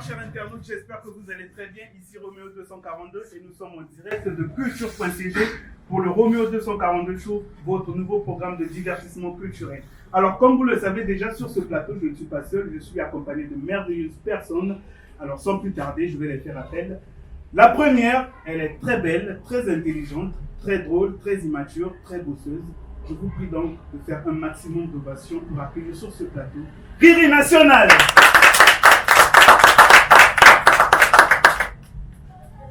chers internautes, j'espère que vous allez très bien. Ici Roméo 242 et nous sommes en direct de culture.cg pour le Roméo 242 Show, votre nouveau programme de divertissement culturel. Alors, comme vous le savez déjà, sur ce plateau, je ne suis pas seul, je suis accompagné de merveilleuses personnes. Alors, sans plus tarder, je vais les faire appel. La première, elle est très belle, très intelligente, très drôle, très immature, très bosseuse. Je vous prie donc de faire un maximum d'ovations pour accueillir sur ce plateau Riri National.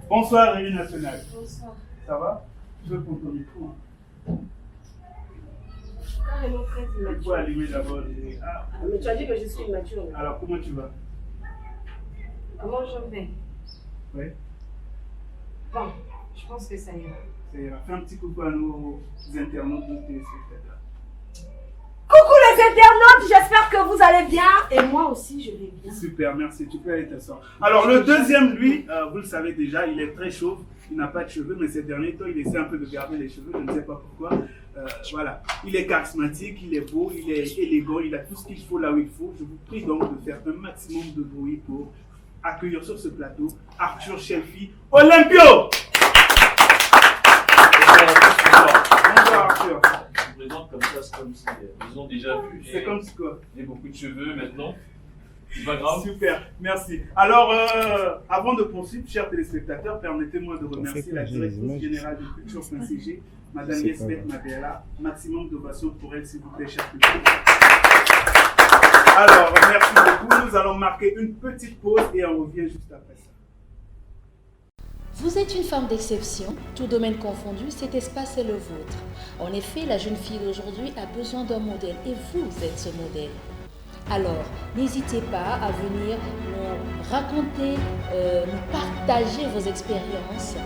Bonsoir Riri National. Bonsoir. Ça va? Je veux prendre ton micro. Carrément très immature. Il faut allumer d'abord. Mais tu as dit que je suis immature. Alors comment tu vas? Comment je vais? Oui. Bon, je pense que ça ira. Ça ira. Fais un petit coucou à nos internautes, nos téléspectateurs. Coucou les internautes, j'espère que vous allez bien. Et moi aussi, je vais bien. Super, merci. Tu peux aller t'asseoir. Alors le deuxième, lui, vous le savez déjà, il est très chauve. Il n'a pas de cheveux, mais ces derniers temps, il essaie un peu de garder les cheveux. Je ne sais pas pourquoi. Voilà. Il est charismatique, il est beau, il est élégant, il a tout ce qu'il faut là où il faut. Je vous prie donc de faire un maximum de bruit pour accueillir sur ce plateau Arthur Shelfie Olympio. Bonsoir Arthur. Je me présente comme ça, c'est comme si ils ont déjà vu. C'est comme ce quoi? J'ai beaucoup de cheveux maintenant. C'est pas grave. Super, merci. Alors, avant de poursuivre, chers téléspectateurs, permettez-moi de remercier la directrice générale de culture.cg, Madame Yesbeth Madela. Maximum d'ovations pour elle, s'il vous plaît, chers téléspectateurs. Alors, merci beaucoup. Nous allons marquer une petite pause et on revient juste après ça. Vous êtes une femme d'exception, tout domaine confondu, cet espace est le vôtre. En effet, la jeune fille d'aujourd'hui a besoin d'un modèle et vous êtes ce modèle. Alors, n'hésitez pas à venir nous raconter, nous partager vos expériences,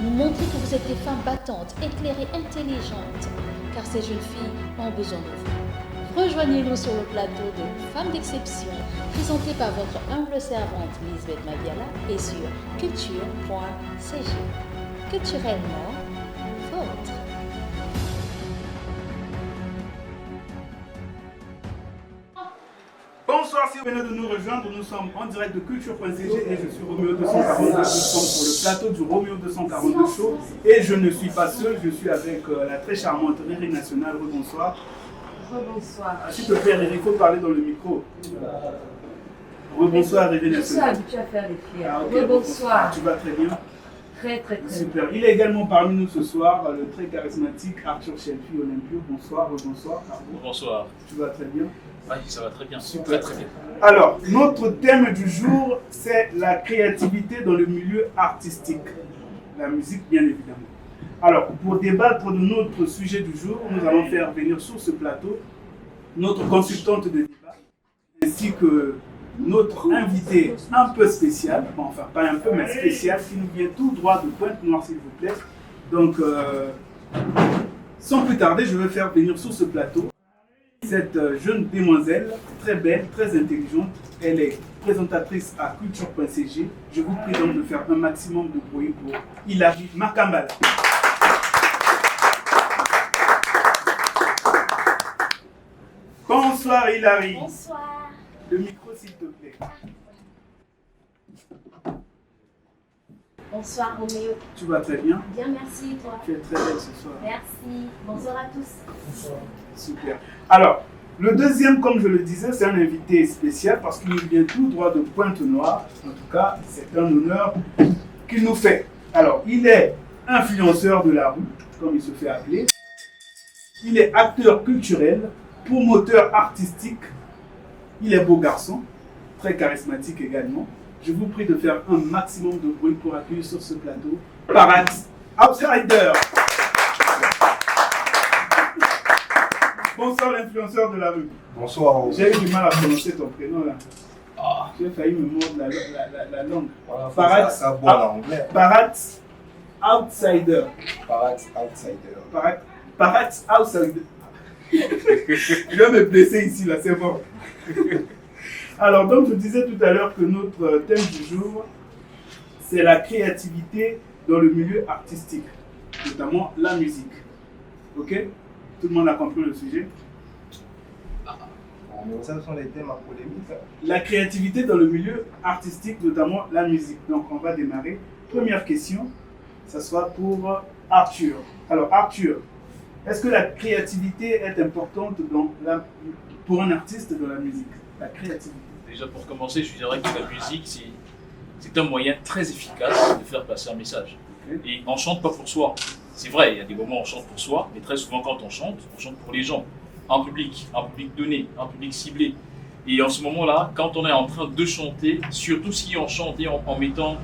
nous montrer que vous êtes des femmes battantes, éclairées, intelligentes, car ces jeunes filles ont besoin de vous. Rejoignez-nous sur le plateau de Femmes d'exception, présenté par votre humble servante Lisbeth Madiala et sur culture.cg. Culturellement vôtre. Bonsoir, si vous venez de nous rejoindre, nous sommes en direct de culture.cg et je suis Roméo 242. Nous sommes sur le plateau du Roméo 242 Show et je ne suis pas seul, je suis avec la très charmante Riri National. Bonsoir. Bonsoir. S'il te plaît, Riri, il faut parler dans le micro. Bonsoir, Riri Je suis National. habituée à faire des fiers. Ok, Bonsoir. Tu vas très bien? Très, très, très Super. Il est également parmi nous ce soir, le très charismatique Arthur Shelfie Olympio. Bonsoir, bonsoir. Bonsoir. Tu vas très bien? Oui, ça va très bien. Super. Très bien. Alors, notre thème du jour, c'est la créativité dans le milieu artistique. La musique, bien évidemment. Alors, pour débattre de notre sujet du jour, nous allons faire venir sur ce plateau notre consultante de débat, ainsi que notre invité un peu spécial, bon, enfin pas un peu, mais spécial, qui nous vient tout droit de Pointe-Noire, s'il vous plaît. Donc, sans plus tarder, je vais faire venir sur ce plateau cette jeune demoiselle, très belle, très intelligente. Elle est présentatrice à culture.cg. Je vous prie donc de faire un maximum de bruit pour Hilary Makambala. Bonsoir Hilary. Bonsoir. Le micro s'il te plaît. Bonsoir Roméo. Tu vas très bien? Bien, merci toi. Tu es très belle ce soir. Merci. Bonsoir à tous. Bonsoir. Super. Alors, le deuxième, comme je le disais, c'est un invité spécial parce qu'il nous vient tout droit de Pointe-Noire. En tout cas, c'est un honneur qu'il nous fait. Alors, il est influenceur de la rue, comme il se fait appeler. Il est acteur culturel, promoteur artistique. Il est beau garçon, très charismatique également. Je vous prie de faire un maximum de bruit pour accueillir sur ce plateau Parade Outsider. Bonsoir l'influenceur de la rue. Bonsoir. J'ai eu du mal à prononcer ton prénom là. Ah. J'ai failli me mordre la langue. Voilà, Parade, ça boit l'anglais. Parade Outsider. Parade outsider. Parade Outsider. Je vais me blesser ici là, c'est bon. Alors donc je disais tout à l'heure que notre thème du jour, c'est la créativité dans le milieu artistique, notamment la musique. Ok? Tout le monde a compris le sujet? Mais ça, ce sont les thèmes à polémique. Hein. La créativité dans le milieu artistique, notamment la musique. Donc on va démarrer. Première question, ça sera pour Arthur. Alors Arthur, est-ce que la créativité est importante pour un artiste dans la musique? La créativité. Déjà pour commencer, je dirais que la musique, c'est un moyen très efficace de faire passer un message. Okay. Et on ne chante pas pour soi. C'est vrai, il y a des moments où on chante pour soi, mais très souvent quand on chante pour les gens, en public donné, en public ciblé. Et en ce moment-là, quand on est en train de chanter, surtout si on chante en mettant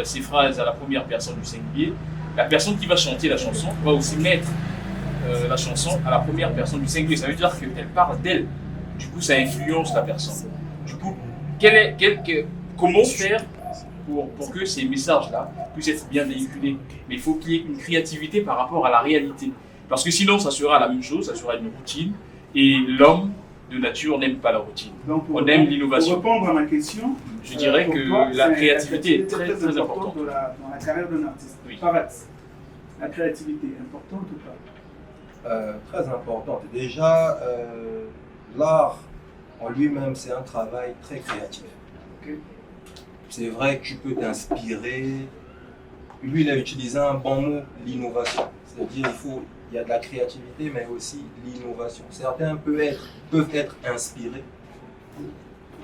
ces phrases à la première personne du singulier, la personne qui va chanter la chanson va aussi mettre la chanson à la première personne du singulier. Ça veut dire qu'elle parle d'elle. Du coup, ça influence la personne. Du coup, comment faire pour que ces messages-là puissent être bien véhiculés? Mais il faut qu'il y ait une créativité par rapport à la réalité. Parce que sinon, ça sera la même chose, ça sera une routine. Et l'homme de nature n'aime pas la routine. Donc, on aime l'innovation. Pour répondre à ma question, je dirais que toi, la créativité est très importante. Dans la carrière d'un artiste. Oui. Parat, la créativité, importante ou pas? Très importante. Déjà, l'art en lui-même, c'est un travail très créatif. Okay. C'est vrai que tu peux t'inspirer. Lui, il a utilisé un bon mot, l'innovation. C'est-à-dire il y a de la créativité, mais aussi de l'innovation. Certains peuvent être inspirés,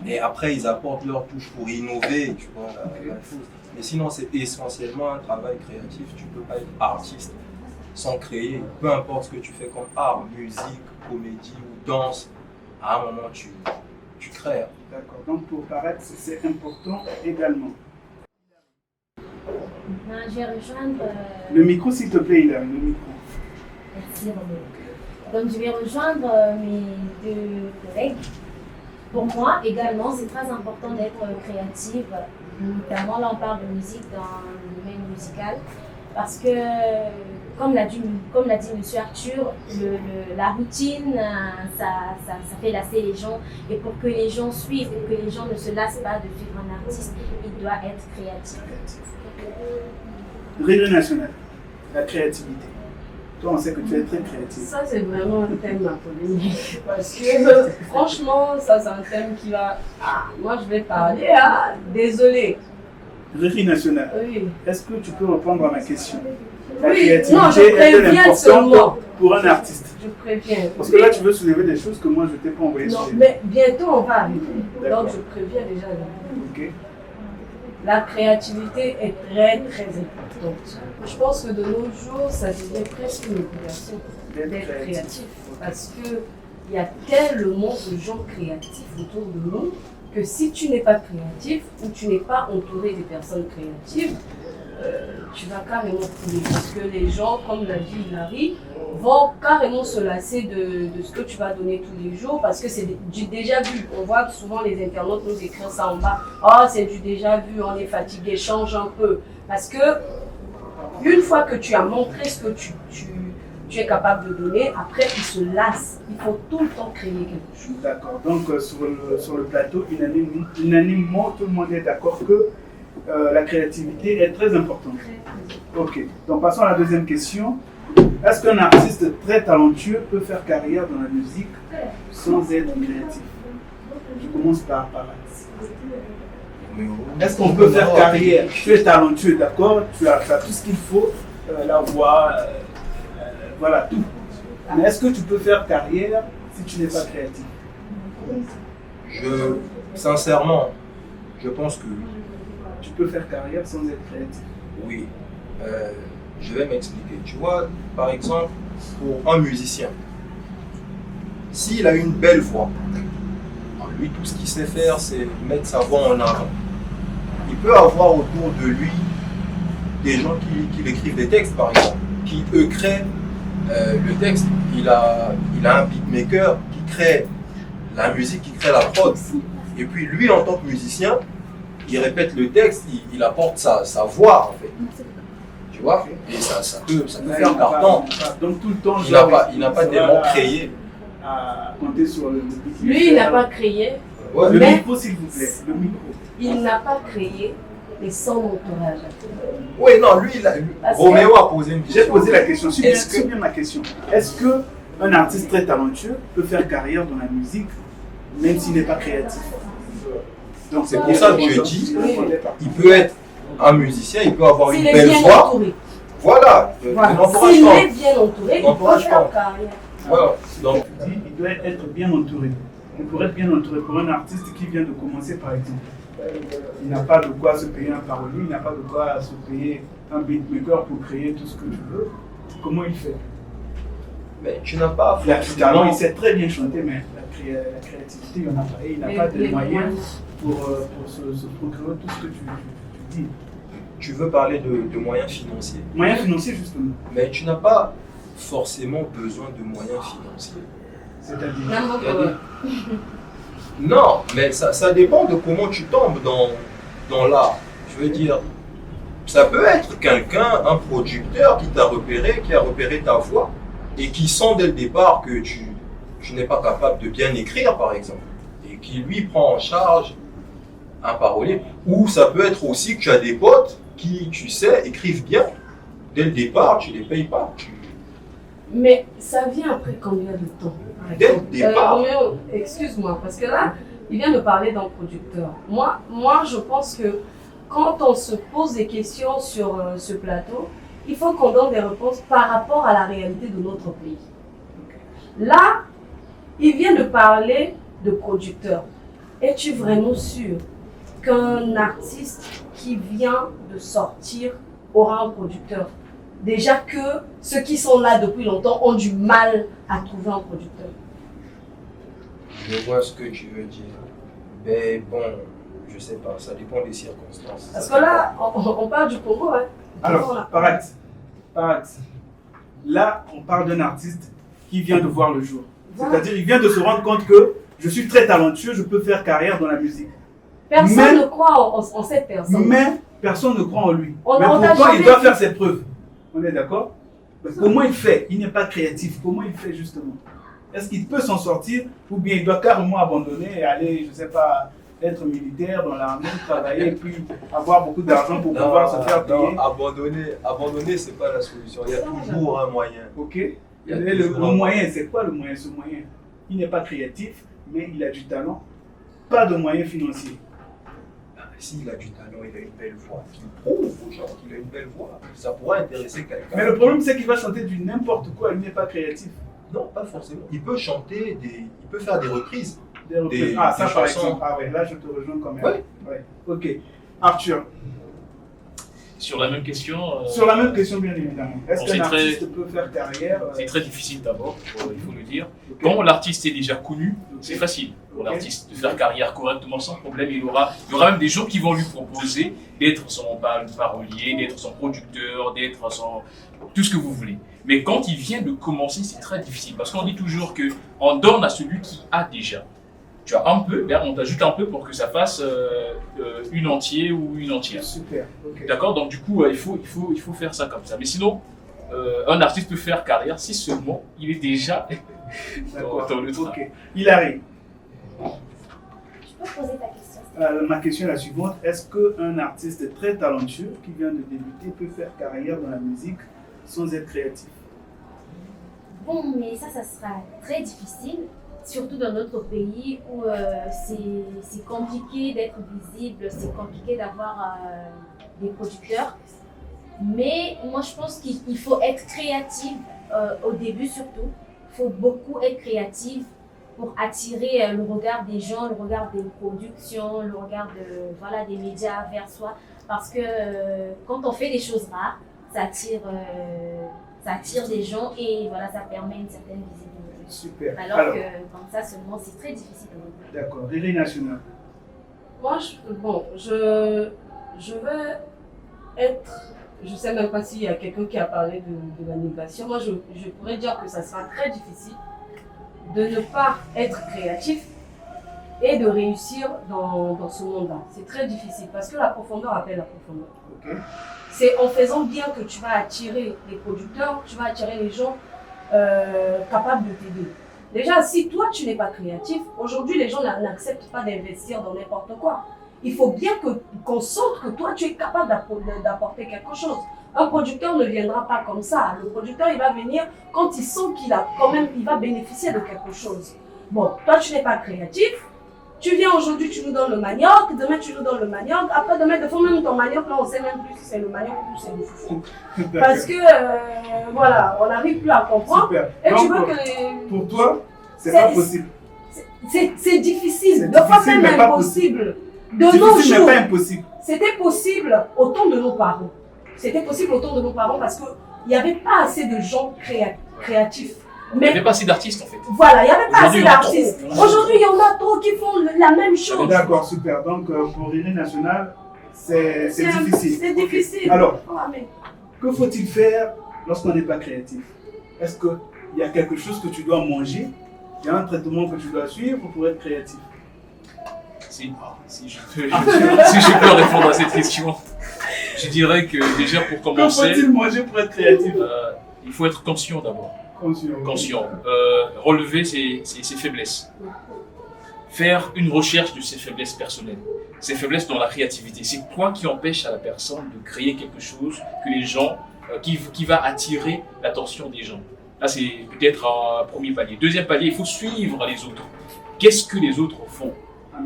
et après, ils apportent leur touche pour innover, tu vois, la chose. Mais sinon, c'est essentiellement un travail créatif. Tu ne peux pas être artiste sans créer. Peu importe ce que tu fais comme art, musique, comédie ou danse, à un moment, tu crées. D'accord. Donc, pour paraître, c'est important également. Je vais rejoindre... Le micro, s'il te plaît, Hilary, le micro. Merci, Roméo. Donc, je vais rejoindre mes deux collègues. Pour moi, également, c'est très important d'être créative. Notamment, là, on parle de musique dans le domaine musical. Parce que, comme l'a dit M. Arthur, la routine, ça fait lasser les gens. Et pour que les gens suivent, et que les gens ne se lassent pas de suivre un artiste, il doit être créatif. Réunion nationale, la créativité. Toi, on sait que tu es très créative. Ça, c'est vraiment un thème à polémique. Parce que, franchement, ça, c'est un thème qui va... moi, je vais parler. Désolé. Régie nationale. Oui. Est-ce que tu peux répondre à ma question? La Oui, créativité non, je est-elle préviens seulement. importante pour un artiste? Je préviens. Parce que là, tu veux soulever des choses que moi, je ne t'ai pas envoyées. Non, mais bientôt, on va arriver. D'accord. Donc, je préviens déjà. Ok. La créativité est très, très importante. Je pense que de nos jours, ça devient presque une obligation d'être créatif. Parce qu'il y a tellement de gens créatifs autour de nous que si tu n'es pas créatif ou tu n'es pas entouré des personnes créatives, tu vas carrément couler. Parce que les gens, comme l'a dit Hilary, vont carrément se lasser de ce que tu vas donner tous les jours parce que c'est du déjà vu. On voit que souvent les internautes nous écrivent ça en bas. Oh, c'est du déjà vu, on est fatigué, change un peu. Parce que une fois que tu as montré ce que tu es capable de donner, après ils se lassent. Il faut tout le temps créer quelque chose. D'accord. Donc sur le plateau, unanimement, tout le monde est d'accord que la créativité est très importante. Ok. Donc passons à la deuxième question. Est-ce qu'un artiste très talentueux peut faire carrière dans la musique sans être créatif? Je commence par Parat. Est-ce qu'on peut faire carrière? Tu es talentueux, d'accord? Tu as tout ce qu'il faut, la voix, voilà, tout. Mais est-ce que tu peux faire carrière si tu n'es pas créatif? Sincèrement, je pense que oui. Tu peux faire carrière sans être créatif? Oui. Je vais m'expliquer. Tu vois, par exemple, pour un musicien, s'il a une belle voix, lui, tout ce qu'il sait faire, c'est mettre sa voix en avant. Il peut avoir autour de lui des gens qui écrivent des textes, par exemple, qui, eux, créent le texte. Il a un beatmaker qui crée la musique, qui crée la prod. Et puis, lui, en tant que musicien, il répète le texte, il apporte sa voix, en fait. Tu vois? Et ça peut faire carton. Donc tout le temps, il n'a pas tellement créé. À compter sur le micro. Lui, il n'a pas créé. Ouais. Le Mais micro, s'il vous plaît. Le micro. il n'a pas créé, mais sans entourage. Oui, non, lui, Roméo a posé une question. J'ai posé la question. Est-ce que ma question. Est-ce qu'un artiste très talentueux peut faire carrière dans la musique même s'il n'est pas créatif. Donc C'est pour ça que je dis, Oui. il peut être un musicien, il peut avoir une S'il est belle bien voix. entouré. Voilà, Voilà. n'encourage S'il pas. est bien entouré, il peut N'encourage faire pas. carrière. Voilà. Donc, Tu dis, il doit être bien entouré. Et pour être bien entouré, pour un artiste qui vient de commencer par exemple, il n'a pas de quoi se payer un parolier, il n'a pas de quoi se payer un beatmaker pour créer tout ce que tu veux. Comment il fait? mais tu n'as pas Il a du talent, il sait très bien chanter, mais la créativité, il n'en a pas. Et il n'a pas de Les moyens pour se procurer tout ce que tu dis. Tu veux parler de moyens financiers, Moyens financiers, justement. mais tu n'as pas forcément besoin de moyens financiers. C'est-à-dire. N'importe Il y a quoi. Non, mais ça dépend de comment tu tombes dans l'art. Je veux dire, ça peut être quelqu'un, un producteur qui t'a repéré, qui a repéré ta voix et qui sent dès le départ que tu n'es pas capable de bien écrire, par exemple, et qui lui prend en charge un parolier. Ou ça peut être aussi que tu as des potes qui, tu sais, écrivent bien. Dès le départ, tu les payes pas. Mais ça vient après combien de temps par Dès le exemple départ. Roméo, excuse-moi, parce que là, il vient de parler d'un producteur. Moi, je pense que quand on se pose des questions sur ce plateau, il faut qu'on donne des réponses par rapport à la réalité de notre pays. Là, il vient de parler de producteur. Es-tu vraiment sûr qu'un artiste qui vient de sortir aura un producteur? Déjà que ceux qui sont là depuis longtemps ont du mal à trouver un producteur. Je vois ce que tu veux dire. Mais bon, je sais pas, ça dépend des circonstances. Parce Ça que là, on parle du Congo. Hein. Alors, par axe. Là, on parle d'un artiste qui vient de voir le jour. Voilà. C'est-à-dire, il vient de se rendre compte que je suis très talentueux, je peux faire carrière dans la musique. Personne Mais- ne croit en cette personne. Mais personne ne croit en lui. On Mais t'a pourtant, jamais il doit dit. faire ses preuves. On est d'accord? Comment il fait? Il n'est pas créatif. Comment il fait justement? Est-ce qu'il peut s'en sortir ou bien il doit carrément abandonner et aller, je ne sais pas, être militaire dans l'armée, travailler et puis avoir beaucoup d'argent pour pouvoir se faire payer? Abandonner, c'est pas la solution. Il y a toujours un moyen. Ok. Il y a Et le toujours un moyen, c'est quoi le moyen? Ce moyen, il n'est pas créatif, mais il a du talent. Pas de moyens financiers. S'il a du talent, il a une belle voix. Qu'il prouve aux gens qu'il a une belle voix. Ça pourrait intéresser quelqu'un. Mais le problème, c'est qu'il va chanter du n'importe quoi, il n'est pas créatif. Non, pas forcément. Il peut chanter, il peut faire des reprises. Des reprises. Des Ça par chansons. exemple. Ah ouais, là je te rejoins quand même. Ouais. Ouais. Ok. Arthur, Sur la même question, sur la même question bien évidemment. Est-ce Bon, qu'un c'est très- artiste peut faire carrière c'est très difficile d'abord, il faut le dire. Ok. Quand l'artiste est déjà connu, c'est facile pour Ok. l'artiste de faire carrière correctement sans problème. Il y aura même des gens qui vont lui proposer d'être son parolier, d'être son producteur, d'être son tout ce que vous voulez. Mais quand il vient de commencer, c'est très difficile parce qu'on dit toujours que on donne à celui qui a déjà. Tu as un peu, ben, on t'ajoute un peu pour que ça fasse une entière ou une entière. Super. Ok. D'accord? Donc du coup, il faut faire ça comme ça. Mais sinon, un artiste peut faire carrière si seulement il est déjà D'accord. dans le train. Ok. Hilary, Tu peux poser ta question. ma question est la suivante. Est-ce qu'un artiste très talentueux qui vient de débuter peut faire carrière dans la musique sans être créatif? Bon, mais ça sera très difficile, surtout dans notre pays où c'est compliqué d'être visible, c'est compliqué d'avoir des producteurs. Mais moi, je pense qu'il faut être créatif au début surtout. Il faut beaucoup être créatif pour attirer le regard des gens, le regard des productions, le regard des médias vers soi. Parce que quand on fait des choses rares, ça attire des gens et voilà, ça permet une certaine visibilité. Super. Alors que comme ça seulement, c'est très difficile. D'accord. Relais national. Moi, je veux être. Je ne sais même pas s'il y a quelqu'un qui a parlé de la migration. Moi, je pourrais dire que ça sera très difficile de ne pas être créatif et de réussir dans ce monde-là. C'est très difficile parce que la profondeur appelle la profondeur. Ok. C'est en faisant bien que tu vas attirer les producteurs, tu vas attirer les gens capables de t'aider. Déjà, si toi, tu n'es pas créatif, aujourd'hui, les gens n'acceptent pas d'investir dans n'importe quoi. Il faut bien qu'on sente que toi, tu es capable d'apporter quelque chose. Un producteur ne viendra pas comme ça. Le producteur, il va venir quand il sent il va bénéficier de quelque chose. bon, toi tu n'es pas créatif, tu viens aujourd'hui, tu nous donnes le manioc, demain tu nous donnes le manioc, après demain, de fois même ton manioc, là on sait même plus si c'est le manioc ou si c'est le foufou. Parce que, voilà, on n'arrive plus à comprendre. Super. Et Donc, tu veux que... pour toi, c'est pas possible. C'est difficile, C'est de fois difficile, même mais pas impossible. De nos Difficile, jours, mais pas impossible. c'était possible au temps de nos parents. C'était possible au temps de nos parents parce qu'il n'y avait pas assez de gens créatifs. Il n'y Mais avait pas assez d'artistes en fait. voilà, il n'y avait pas assez Aujourd'hui, il y en a d'artistes. trop. Aujourd'hui, il y en a trop qui font la même chose. D'accord, super. Donc, pour Riri National, c'est difficile. C'est difficile. Alors, Ah, mais que faut-il faire lorsqu'on n'est pas créatif? Est-ce qu'il y a quelque chose que tu dois manger? Il y a un traitement que tu dois suivre pour être créatif? Si je peux répondre à cette question, je dirais que déjà pour Que commencer, faut-il manger pour être créatif? il faut être conscient d'abord. Conscient. Relever ses faiblesses. Faire une recherche de ses faiblesses personnelles. Ses faiblesses dans la créativité. C'est quoi qui empêche à la personne de créer quelque chose que les gens, qui va attirer l'attention des gens. Là, c'est peut-être un premier palier. Deuxième palier, il faut suivre les autres. Qu'est-ce que les autres font?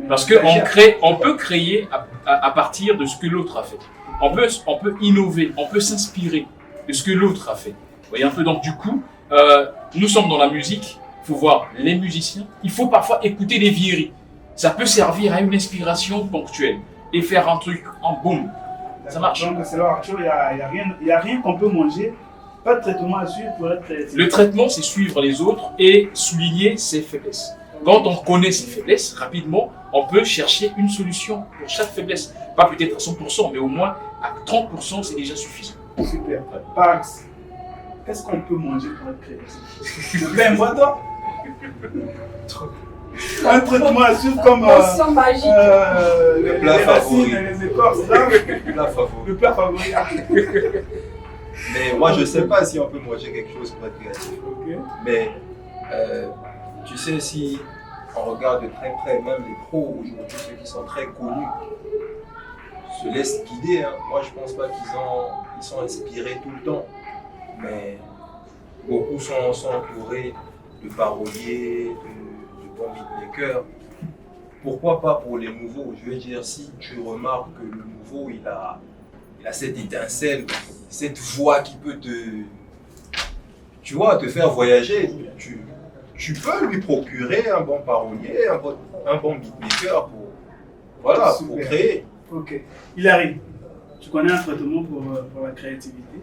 Parce qu'on peut créer à partir de ce que l'autre a fait. On peut innover, on peut s'inspirer de ce que l'autre a fait. Vous voyez un peu, donc du coup, nous sommes dans la musique, il faut voir les musiciens, il faut parfois écouter des vieilleries. Ça peut servir à une inspiration ponctuelle et faire un truc en boum. Ça marche. Donc, c'est là, Arthur, il n'y a rien qu'on peut manger, pas de traitement à suivre pour être créatif. Le traitement, c'est suivre les autres et souligner ses faiblesses. Quand on connaît ses faiblesses, rapidement, on peut chercher une solution pour chaque faiblesse. Pas peut-être à 100%, mais au moins à 30%, c'est déjà suffisant. Super. Pax, qu'est-ce qu'on peut manger pour être créatif? Ben, moi, toi. Un traitement à suivre comme potion magique. Le plat les favori. racines, les écorces, là. Le plat favori. Le plat favori. Mais moi, je sais pas si on peut manger quelque chose pour être créatif. Ok. Mais tu sais, si on regarde de très près, même les pros aujourd'hui, ceux qui sont très connus, se laissent guider. Hein. Moi, je pense pas qu'ils sont inspirés tout le temps. Mais beaucoup sont entourés de paroliers, de bons beatmakers. Pourquoi pas pour les nouveaux? Je veux dire, si tu remarques que le nouveau, il a cette étincelle, cette voix qui peut te faire voyager, tu peux lui procurer un bon parolier, un bon beatmaker pour créer. Ok. Hilary, tu connais un traitement pour la créativité?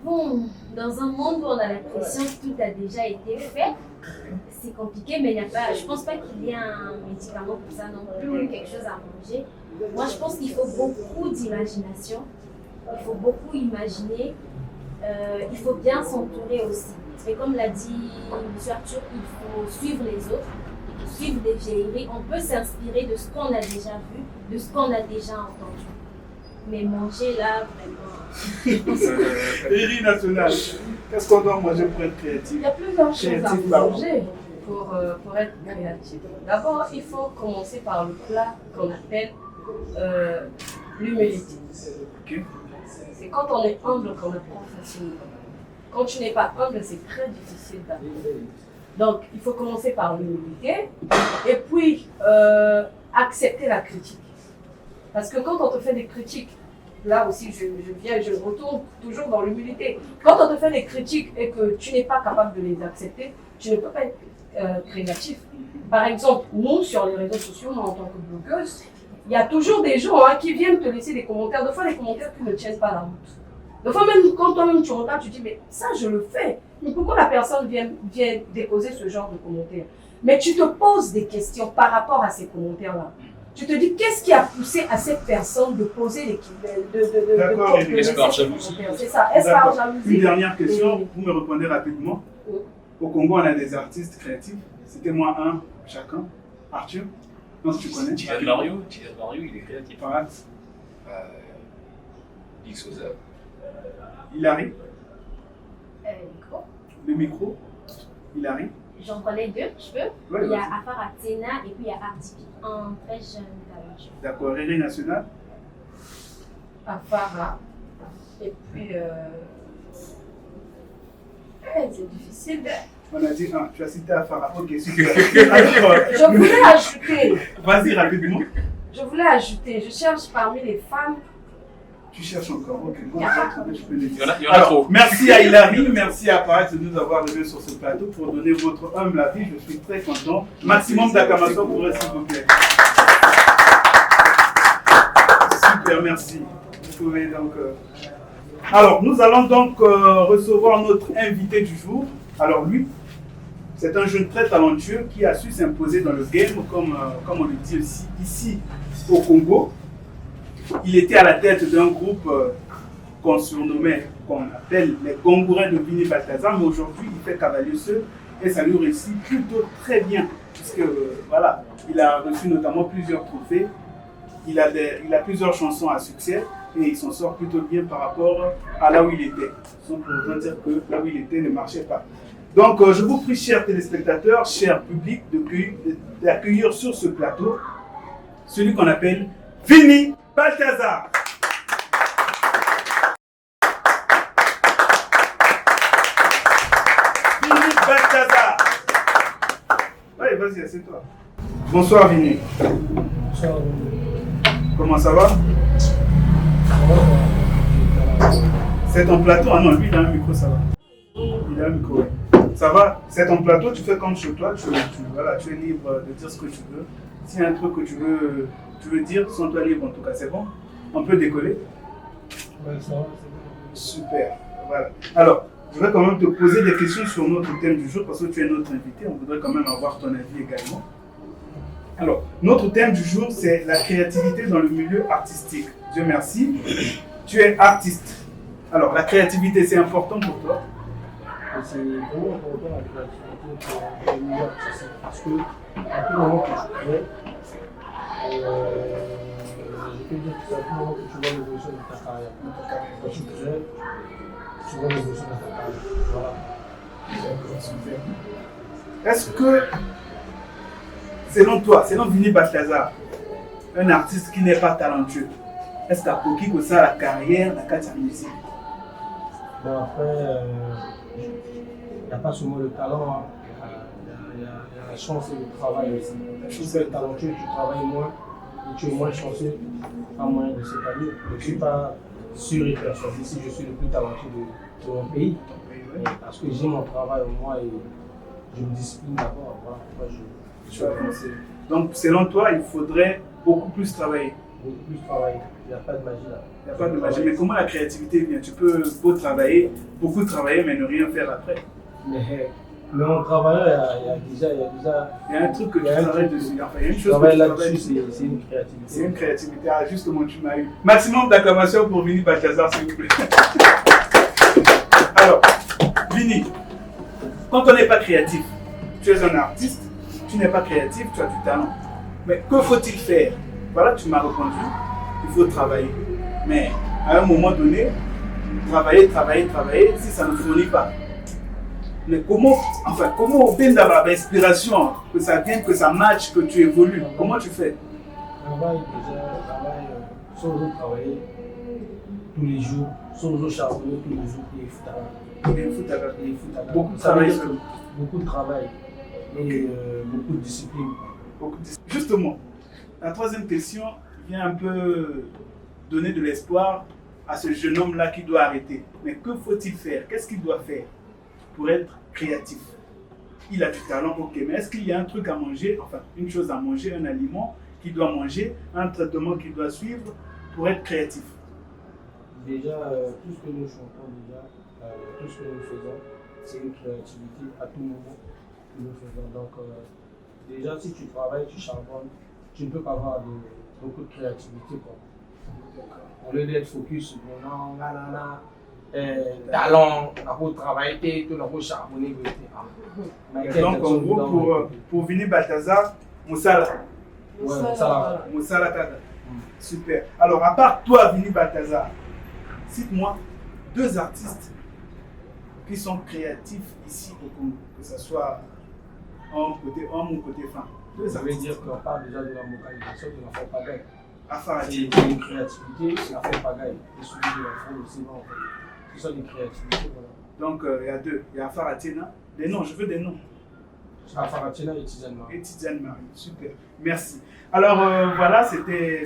Bon, dans un monde où on a l'impression que tout a déjà été fait, c'est compliqué, mais il n'y a pas, je pense pas qu'il y ait un médicament pour ça non plus, ou quelque chose à manger. Moi, je pense qu'il faut beaucoup d'imagination, il faut beaucoup imaginer, il faut bien s'entourer aussi. Et comme l'a dit M. Arthur, il faut suivre les autres, suivre des vieilleries. On peut s'inspirer de ce qu'on a déjà vu, de ce qu'on a déjà entendu. Mais manger là, vraiment. Riri National, qu'est-ce qu'on doit manger pour être créatif? Il y a plusieurs choses à Créatif, pardon. manger pour être créatif. D'abord, il faut commencer par le plat qu'on appelle l'humilité. Ok. C'est quand on est humble qu'on apprend facilement. Quand tu n'es pas humble, c'est très difficile d'apprendre. Donc, il faut commencer par l'humilité et puis accepter la critique. Parce que quand on te fait des critiques, là aussi je retourne toujours dans l'humilité. Quand on te fait des critiques et que tu n'es pas capable de les accepter, tu ne peux pas être créatif. Par exemple, nous sur les réseaux sociaux, moi en tant que blogueuse, il y a toujours des gens qui viennent te laisser des commentaires, des fois des commentaires qui ne tiennent pas la route. Des fois même quand toi-même tu regardes, tu dis mais ça je le fais. Mais pourquoi la personne vient déposer ce genre de commentaires? Mais tu te poses des questions par rapport à ces commentaires-là. Tu te dis qu'est-ce qui a poussé à cette personne de poser de Est-ce par jalousie? C'est ça, est-ce par jalousie? Une dernière question, vous me répondez rapidement. Oui. Au Congo, on a des artistes créatifs. Citez-moi un chacun. Arthur, non, si tu connais. Tijan Mario, il est créatif. Pax, Xoza. Hilary, Micro. le micro. Hilary. J'en connais deux, je peux. Ouais, Il y a vas-y. Afar Atsena et puis il y a Artipi, un très jeune talent. D'accord, Riri National. Afara. Et puis, c'est difficile. On a dit 1. Tu as cité Afara. Ok, super. Alors, Je voulais ajouter. vas-y rapidement. Je voulais ajouter. Je cherche parmi les femmes. Tu cherches encore. Ok. Moi, je peux le Il dire. y en a Alors, trop. merci à Hilary, merci à Paris de nous avoir revenus sur ce plateau pour donner votre humble avis. Je suis très content. Maximum d'acclamations pour eux, s'il vous plaît. Super, merci. Vous pouvez donc. Alors, nous allons donc recevoir notre invité du jour. Alors, lui, c'est un jeune très talentueux qui a su s'imposer dans le game, comme on le dit aussi ici au Congo. Il était à la tête d'un groupe qu'on surnommait, qu'on appelle les Gongourins de Vini Balthazar, mais aujourd'hui il fait cavalier seul et ça lui réussit plutôt très bien, puisque voilà, il a reçu notamment plusieurs trophées, il a plusieurs chansons à succès et il s'en sort plutôt bien par rapport à là où il était, sans pour autant dire que là où il était ne marchait pas. Donc je vous prie, chers téléspectateurs, chers publics, d'accueillir sur ce plateau celui qu'on appelle Vini Balthazar. Vini Balthazar. Allez, vas-y, assieds-toi. Bonsoir Vini. Bonsoir. Comment ça va? C'est ton plateau? Ah non, lui il a un micro, ça va. Il a un micro, ouais. Ça va? C'est ton plateau, tu fais comme chez toi, voilà, tu es libre de dire ce que tu veux. S'il y a un truc que tu veux dire, sens-toi libre en tout cas, c'est bon? On peut décoller? Ouais, ça va, super, voilà. Alors, je vais quand même te poser des questions sur notre thème du jour parce que tu es notre invité, on voudrait quand même avoir ton avis également. Alors, notre thème du jour, c'est la créativité dans le milieu artistique. Dieu merci, tu es artiste. Alors, la créativité, c'est important pour toi? c'est vraiment important la créativité pour le milieu artistique parce que à tout moment que tu crées, je peux dire que c'est à tout moment que tu vois l'évolution de ta carrière. Quand tu crées, tu vois l'évolution de ta carrière. Voilà. Est-ce que, selon toi, selon Vini Balthazar, un artiste qui n'est pas talentueux, est-ce qu'à Koki que ça la carrière, la carte à musique? Bon, après, il n'y a pas seulement le talent, hein. Il y a la chance et le travail aussi. Si tu es talentueux, tu travailles moins et tu es moins chanceux, pas moyen de s'épanouir. Je ne suis pas sûr et persuadé si je suis le plus talentueux de mon pays. Parce que j'ai mon travail au moins et je me discipline d'abord. Voilà pourquoi je vais avancer. Donc, selon toi, il faudrait beaucoup plus travailler. Beaucoup plus travailler. Il n'y a pas de magie là. Il n'y a pas de magie. Mais comment la créativité vient? Tu peux beaucoup travailler, mais ne rien faire après. Mais en travaillant, il y a un truc que tu travailles dessus. Enfin, il y a une chose que tu là-dessus, c'est une créativité. C'est une créativité. Ah, justement, tu m'as eu. Maximum d'acclamations pour Vini Balthazar, s'il vous plaît. Alors, Vini, quand on n'est pas créatif, tu es un artiste, tu n'es pas créatif, tu as du talent. Mais que faut-il faire? Voilà, tu m'as répondu, il faut travailler. Mais à un moment donné, travailler, si ça ne fournit pas. Mais comment obtenir d'avoir l'inspiration, que ça vienne, que ça matche, que tu évolues? Comment tu fais? Travail, sans travailler tous les jours, sans charbonner tous les jours, il est beaucoup de travail. Beaucoup de travail et beaucoup de discipline. Justement, la troisième question vient un peu donner de l'espoir à ce jeune homme-là qui doit arrêter. Mais que faut-il faire? Qu'est-ce qu'il doit faire pour être créatif? Il a du talent, ok, mais est-ce qu'il y a un truc à manger, enfin une chose à manger, un aliment qu'il doit manger, un traitement qu'il doit suivre pour être créatif? Déjà, tout ce que nous chantons tout ce que nous faisons, c'est une créativité à tout moment que nous faisons. Donc déjà, si tu travailles, tu charbonnes, tu ne peux pas avoir beaucoup de créativité, quoi. Au lieu d'être focus, non, talent, on a travailler, tout le monde charbonner. Donc en gros, pour Vini Balthazar, Moussala. Ouais, Moussala Kada. Super. Alors à part toi, Vini Balthazar, cite-moi 2 artistes qui sont créatifs ici au Congo, que ce soit homme ou côté femme. 2 Ça veut artistes. dire qu'on parle déjà de la vocalisation de l'enfant pagaille. Afara C'est une créativité, c'est l'enfant pagaille. Et celui de l'enfant aussi, C'est ça les créativités. Voilà. Donc, il y a deux. Il y a Faratina. Des noms, je veux des noms. Faratina et Tidiane Marie. Et Tidiane Marie, super. Merci. Alors, voilà, c'était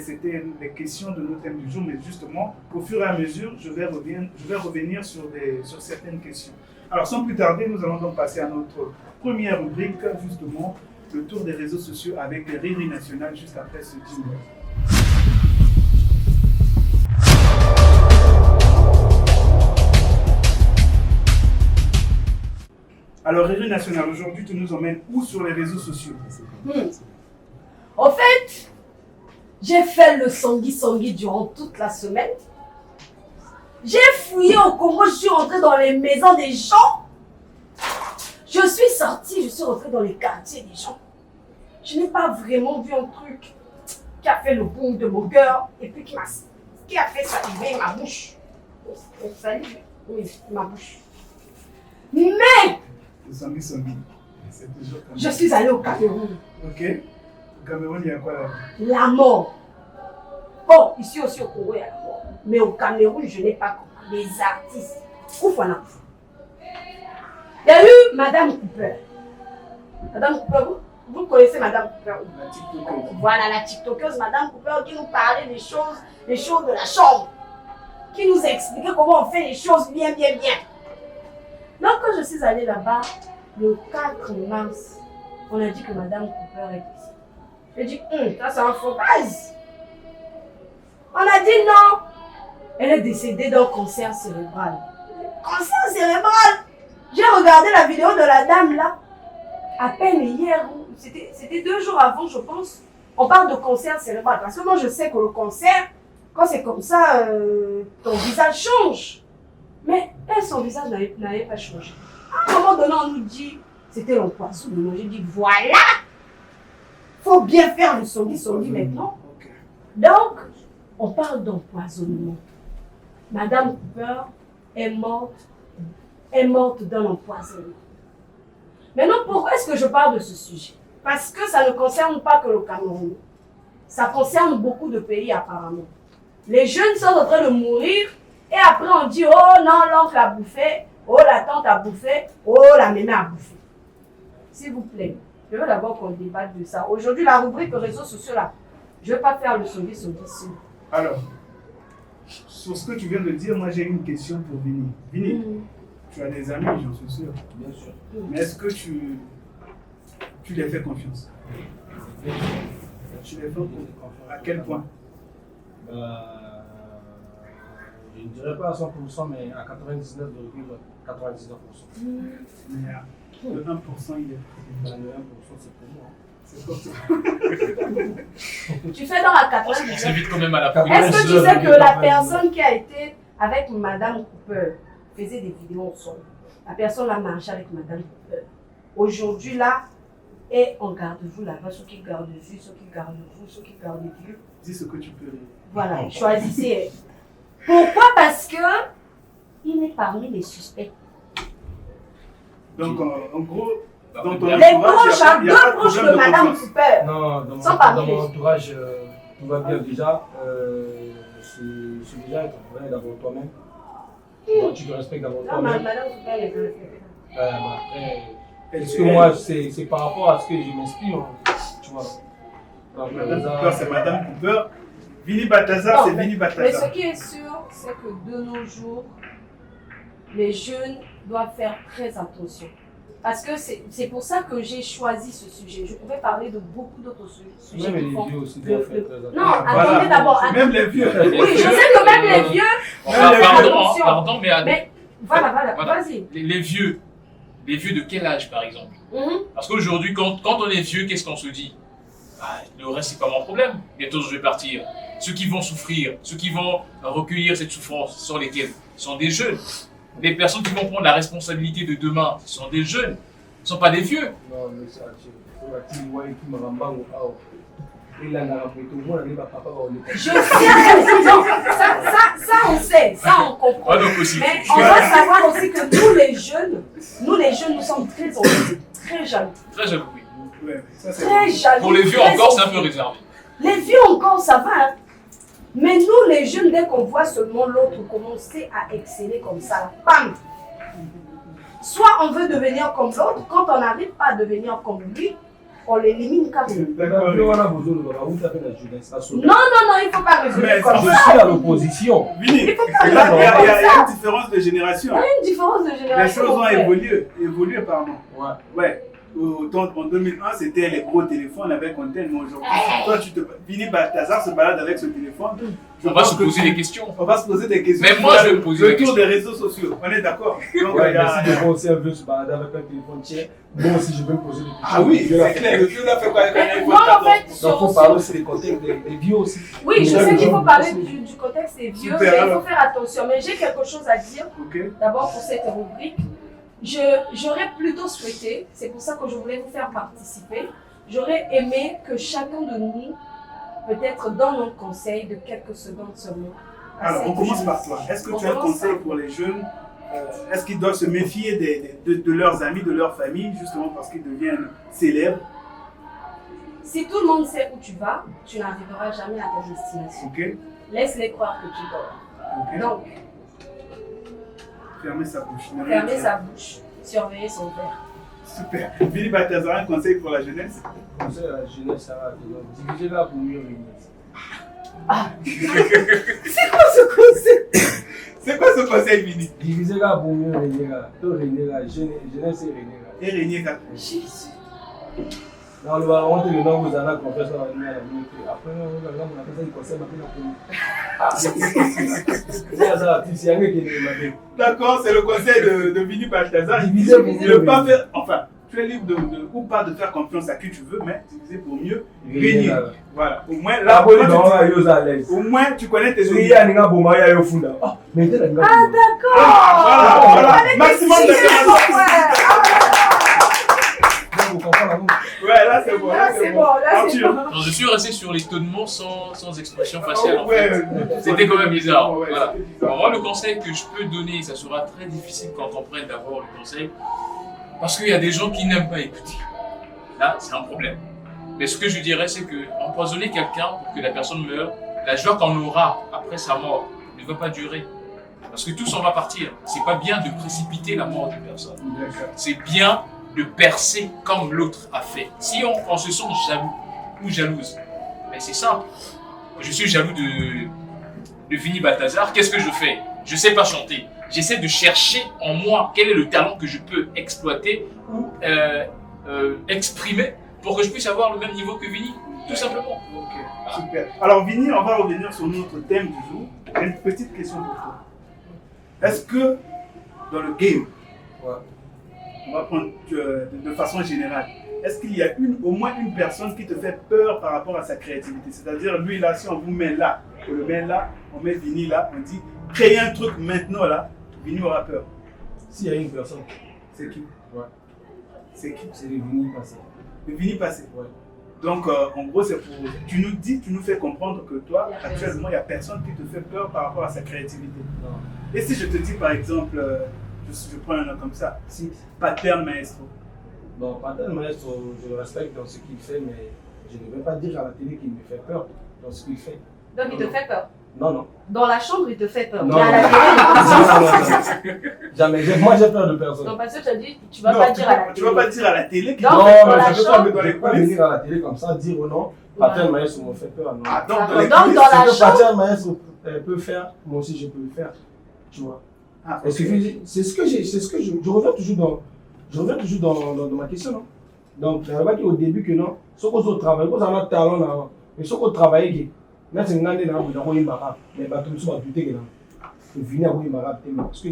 les questions de nos thèmes du jour. Mais justement, au fur et à mesure, je vais revenir sur certaines questions. Alors, sans plus tarder, nous allons donc passer à notre première rubrique, justement, le tour des réseaux sociaux avec les rires nationales, juste après ce jingle. Alors, Riri National, aujourd'hui, tu nous emmènes où sur les réseaux sociaux? En fait, j'ai fait le sangui durant toute la semaine. J'ai fouillé au Congo, je suis rentrée dans les maisons des gens. Je suis sortie, je suis rentrée dans les quartiers des gens. Je n'ai pas vraiment vu un truc qui a fait le boom de mon cœur et puis qui a fait saliver ma bouche. Salive, oui, ma bouche. Mais Le sangui. C'est toujours comme je suis allée au Cameroun. Ok. Au Cameroun, il y a quoi là? La mort. Bon, ici aussi au Congo, il y a la mort. Mais au Cameroun, je n'ai pas compris. Les artistes. Oufana. Il y a eu Madame Cooper. Madame Cooper, vous connaissez Madame Cooper? La TikTokeuse. Voilà, la TikTokeuse Madame Cooper qui nous parlait des choses de la chambre. Qui nous expliquait comment on fait les choses bien. Donc, quand je suis allée là-bas, le 4 mars, on a dit que Madame Cooper est ici. J'ai dit, ça c'est un faux base. On a dit non. Elle est décédée d'un cancer cérébral. Cancer cérébral? J'ai regardé la vidéo de la dame là. À peine hier, c'était 2 jours avant, je pense. On parle de cancer cérébral. Parce que moi, je sais que le cancer, quand c'est comme ça, ton visage change. Mais elle, son visage n'avait pas changé. À un moment donné, on nous dit, c'était l'empoisonnement. J'ai dit, voilà, faut bien faire le sangui maintenant. Ok. Donc, on parle d'empoisonnement. Madame Cooper est morte d'un empoisonnement. Maintenant, pourquoi est-ce que je parle de ce sujet? Parce que ça ne concerne pas que le Cameroun. Ça concerne beaucoup de pays apparemment. Les jeunes sont en train de mourir et après on dit, oh non, l'oncle a bouffé, oh la tante a bouffé, oh la mémé a bouffé. S'il vous plaît, je veux d'abord qu'on débatte de ça. Aujourd'hui, la rubrique réseaux sociaux là, je ne vais pas faire le sangui ici. Alors, sur ce que tu viens de dire, moi j'ai une question pour Vini. Vini, tu as des amis, j'en suis sûr. Bien sûr. Mais est-ce que tu les fais confiance? Tu les fais confiance? À quel point? Je ne dirais pas à 100%, mais à 99,99%. Mais le 1%, il est. Le 1%, c'est pour moi. C'est pour toi. Tu fais dans la On 99. s'invite quand même à la Est-ce que tu sais que la personne qui a été avec Madame Cooper faisait des vidéos ensemble? La personne a marché avec Madame Cooper. Aujourd'hui, là, est en garde-vous là-bas, ceux qui gardent vue, ceux qui gardent vous, ceux qui gardent vue. Dis ce que tu peux. Voilà, choisissez. Pourquoi? Parce que il est parmi les suspects. Donc, en gros, dans ton Les entourage, proches, il y a pas deux proches de Madame confiance. Cooper. Non, dans Sans parmi mon les- entourage, tout va bien déjà. C'est déjà être vrai d'abord toi-même. Bon, tu te respectes d'abord Non, toi-même. Madame Cooper est respectée. Après, Elle- parce que moi, c'est par rapport à ce que je m'inspire, tu vois. Donc, Madame ça- Cooper, c'est Madame Cooper. Vini Bataza, Non, c'est Vini Mais Bataza. ce qui est sûr, c'est que de nos jours, les jeunes doivent faire très attention. Parce que c'est pour ça que j'ai choisi ce sujet. Je pouvais parler de beaucoup d'autres sujets. Même qui les font vieux aussi le- doivent faire le- très Non, attention. attendez d'abord. Même les vieux. Oui, je sais que même les vieux. attention. Pardon, mais Mais voilà, Voilà. vas-y. les vieux de quel âge par exemple? Mhm. Parce qu'aujourd'hui, quand on est vieux, qu'est-ce qu'on se dit? Le reste, c'est pas mon problème. Bientôt, je vais partir. Ceux qui vont souffrir, ceux qui vont recueillir cette souffrance, ce sont lesquels? Ce sont des jeunes. Les personnes qui vont prendre la responsabilité de demain, ce sont des jeunes. Ce ne sont pas des vieux. Non, mais ça, tu vois, qui me rend il a un tout le monde, il va papa, Je sais, non, ça on sait, ça on comprend. Ouais, donc aussi. Mais on doit savoir aussi que nous les jeunes, nous sommes très enjoués, très jaloux. Très jaloux, oui. Ouais, ça, c'est Très jaloux. Pour les vieux très encore, c'est un peu enjoués. réservé. Les vieux encore, ça va. Hein. Mais nous, les jeunes, dès qu'on voit seulement l'autre commencer à exceller comme ça, bam! Soit on veut devenir comme l'autre, quand on n'arrive pas à devenir comme lui, on l'élimine carrément. D'accord. Non, non, il ne faut pas résumer Mais comme Je ça. suis à l'opposition. Vini, Il faut pas là, résumer il y comme a ça. une différence de génération. Il y a une différence de Les génération. choses ont frère. évolué pardon. Ouais. Ouais. En 2001, c'était les gros téléphones avec antenne, mais aujourd'hui, toi, Vini Balthazar se balade avec ce téléphone. Je On va pense se que poser des questions. On va se poser des questions. Même moi, je vais me poser le des tour questions. des réseaux sociaux. On est d'accord. Donc, Ouais, il y a- mais si des fois aussi un vieux se balader avec un téléphone tiens, moi aussi je vais me poser des questions. Ah oui, Je vais la c'est faire. clair. Le vieux là fait quoi avec un Mais iPhone moi, en 14? fait, Donc il sur, faut parler aussi des contextes des vieux aussi. oui, je Mais sais les qu'il faut gens parler aussi. du contexte des vieux, Super, mais il alors. faut faire attention. Mais j'ai quelque chose à dire. Ok. D'abord pour cette rubrique. J'aurais plutôt souhaité, c'est pour ça que je voulais vous faire participer, j'aurais aimé que chacun de nous, peut-être dans nos conseils de quelques secondes seulement. à Alors, on cette commence jeune- par toi. Est-ce que On tu as un commence conseil par- pour les jeunes Est-ce qu'ils doivent se méfier de leurs amis, de leur famille, justement parce qu'ils deviennent célèbres? Si tout le monde sait où tu vas, tu n'arriveras jamais à ta destination. Ok. Laisse-les croire que tu dors. Ok. Donc, Fermer sa bouche. Ne rien fermer dire. sa bouche, surveiller son verre. Super. Vini Balthazar, un conseil pour la jeunesse? Conseil à la jeunesse, ça va. Divisez-la pour mieux régner. C'est quoi ce conseil? C'est quoi ce conseil, Vini? Divisez-la pour mieux régner. Tout régner là, jeunesse et régner là. Et régner quand Dans le bas, on te demande vous allez confesser à la lumière. Après, on a fait ça, il conseille ma D'accord, c'est le conseil de Vini Balthazar. Diviser pour mieux Ne pas régner. faire. Enfin, tu es libre ou pas de faire confiance à qui tu veux, mais diviser pour mieux régner. Voilà. Au moins, là, Là, au moins, tu connais tes il y audiences. a un gars bon mariage au fond là. Ah, mais t'es là, gars. Voilà, voilà. Maximum de Vous comprenez là, vous? Ouais, là c'est bon. Là, c'est bon, là, c'est Arthur. bon. Non, je suis resté sur l'étonnement sans expression faciale. En Ouais, fait. C'était quand même bizarre. Ouais, Voilà. c'était bizarre. Alors, moi, le conseil que je peux donner, ça sera très difficile quand on prenne d'abord le conseil, parce qu'il y a des gens qui n'aiment pas écouter. Là, c'est un problème. Mais ce que je dirais, c'est que empoisonner quelqu'un pour que la personne meure, la joie qu'on aura après sa mort ne va pas durer. Parce que tous on va partir. C'est pas bien de précipiter la mort d'une personne. D'accord. C'est bien de percer comme l'autre a fait. Si on se sent jaloux ou jalouse, mais c'est simple. Je suis jaloux de Vini Balthazar, qu'est-ce que je fais? Je sais pas chanter. J'essaie de chercher en moi quel est le talent que je peux exploiter ou exprimer pour que je puisse avoir le même niveau que Vini, tout simplement. Ok, super. Alors Vini, on va revenir sur notre thème du jour. Une petite question pour toi. Est-ce que dans le game, Ouais. on va prendre de façon générale, est-ce qu'il y a au moins une personne qui te fait peur par rapport à sa créativité? C'est-à-dire, lui là, si on vous met là, on le met là, on met Vini là, on dit créez un truc maintenant là, Vini aura peur. S'il y a une personne, C'est qui? Ouais. C'est qui? c'est les Vini passés. Le Vini passé. Ouais. Donc, en gros, c'est pour. Tu nous fais comprendre que toi, Il y a actuellement, il n'y a personne qui te fait peur par rapport à sa créativité. Non. Et si je te dis, par exemple, je prends un nom comme ça, Si. Pattern Maestro. Bon, Patel Maestro, je le respecte dans ce qu'il fait, mais je ne vais pas dire à la télé qu'il me fait peur dans ce qu'il fait. Donc il te fait peur. Non, non. Dans la chambre, il te fait peur. Non, Mais à la non. télé, Non, jamais. Moi, j'ai peur de personne. non, parce que tu as dit, tu vas Non, pas dire à la tu télé. vas pas dire à la télé qu'il Non, te Non, fait dans peur. la Je veux pas chambre, me Je dans ne les vais pas coulisses. venir à la télé comme ça, dire ou non, Patel Maestro me fait peur. Non. Ah, donc dans les Donc, coulisses. dans la Ce que chambre- Patel Maestro peut faire, moi aussi je peux le faire. Tu vois. Ah, C'est ce que je reviens toujours dans ma question. Non? Donc, il y a au début que non, ce qu'on travaille, qu'on a talent là, mais ce qu'on travaille, là c'est une année là, on a eu marab, mais bateau nous sommes doutés que là, il vient à eu marab, parce que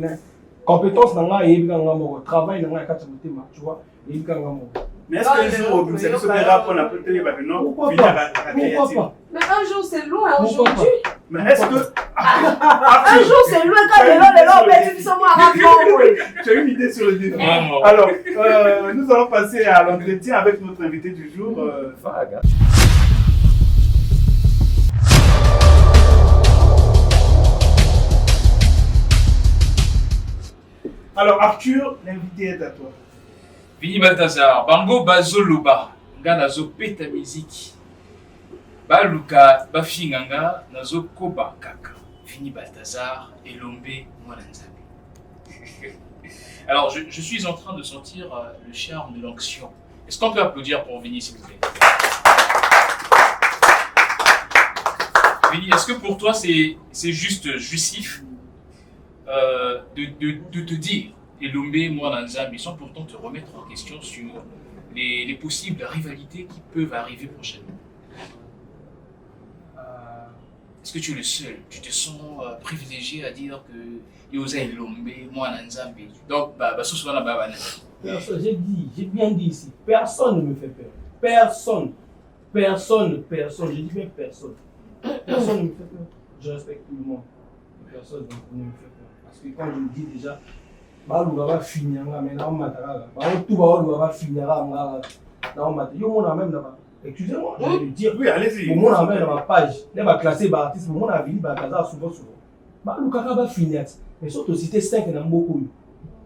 compétence dans la et bien dans travail dans la quatre tu vois, et bien dans Mais est-ce qu'un jour, vous savez ce que les rap on a peut-être non, Pourquoi finir pas? à la Pourquoi créative. pas? Mais un jour c'est loin, Pourquoi aujourd'hui. Mais est-ce que. Un Arthur, jour c'est loin, quand les gens, mais tu dis moi rapport, oui. tu as une idée sur le débat. Vraiment. Alors, nous allons passer à l'entretien avec notre invité du jour, Faga. Alors, Arthur, l'invité est à toi. Vini Balthazar, Bango Bazoloba, Ganazo Peta Musique. Baluka Bafinganga Nazoko Bakaka. Vini Balthazar et Lombe Mwananzabe. Alors, je suis en train de sentir le charme de l'onction. Est-ce qu'on peut applaudir pour Vini, s'il vous plaît? Vini, est-ce que pour toi, c'est juste justif de te dire Elombe Mwananzabe sans pourtant te remettre en question sur les possibles rivalités qui peuvent arriver prochainement? Est-ce que tu es le seul? Tu te sens privilégié à dire que Yosa Elombe Mwananzabe? Donc, j'ai bien dit ici, personne ne me fait peur. Personne. Je dis bien personne. Personne ne me fait peur. Je respecte tout le monde. Personne ne me fait peur. Parce que quand je le dis déjà, Balouga va finir, maintenant, tout va finir, excusez-moi, je vais le dire. Oui, allez-y. Pour mon amène dans ma page, je vais classer les artistes, pour mon avis, souvent. Balouga va finir. Mais surtout, citer 5 dans beaucoup.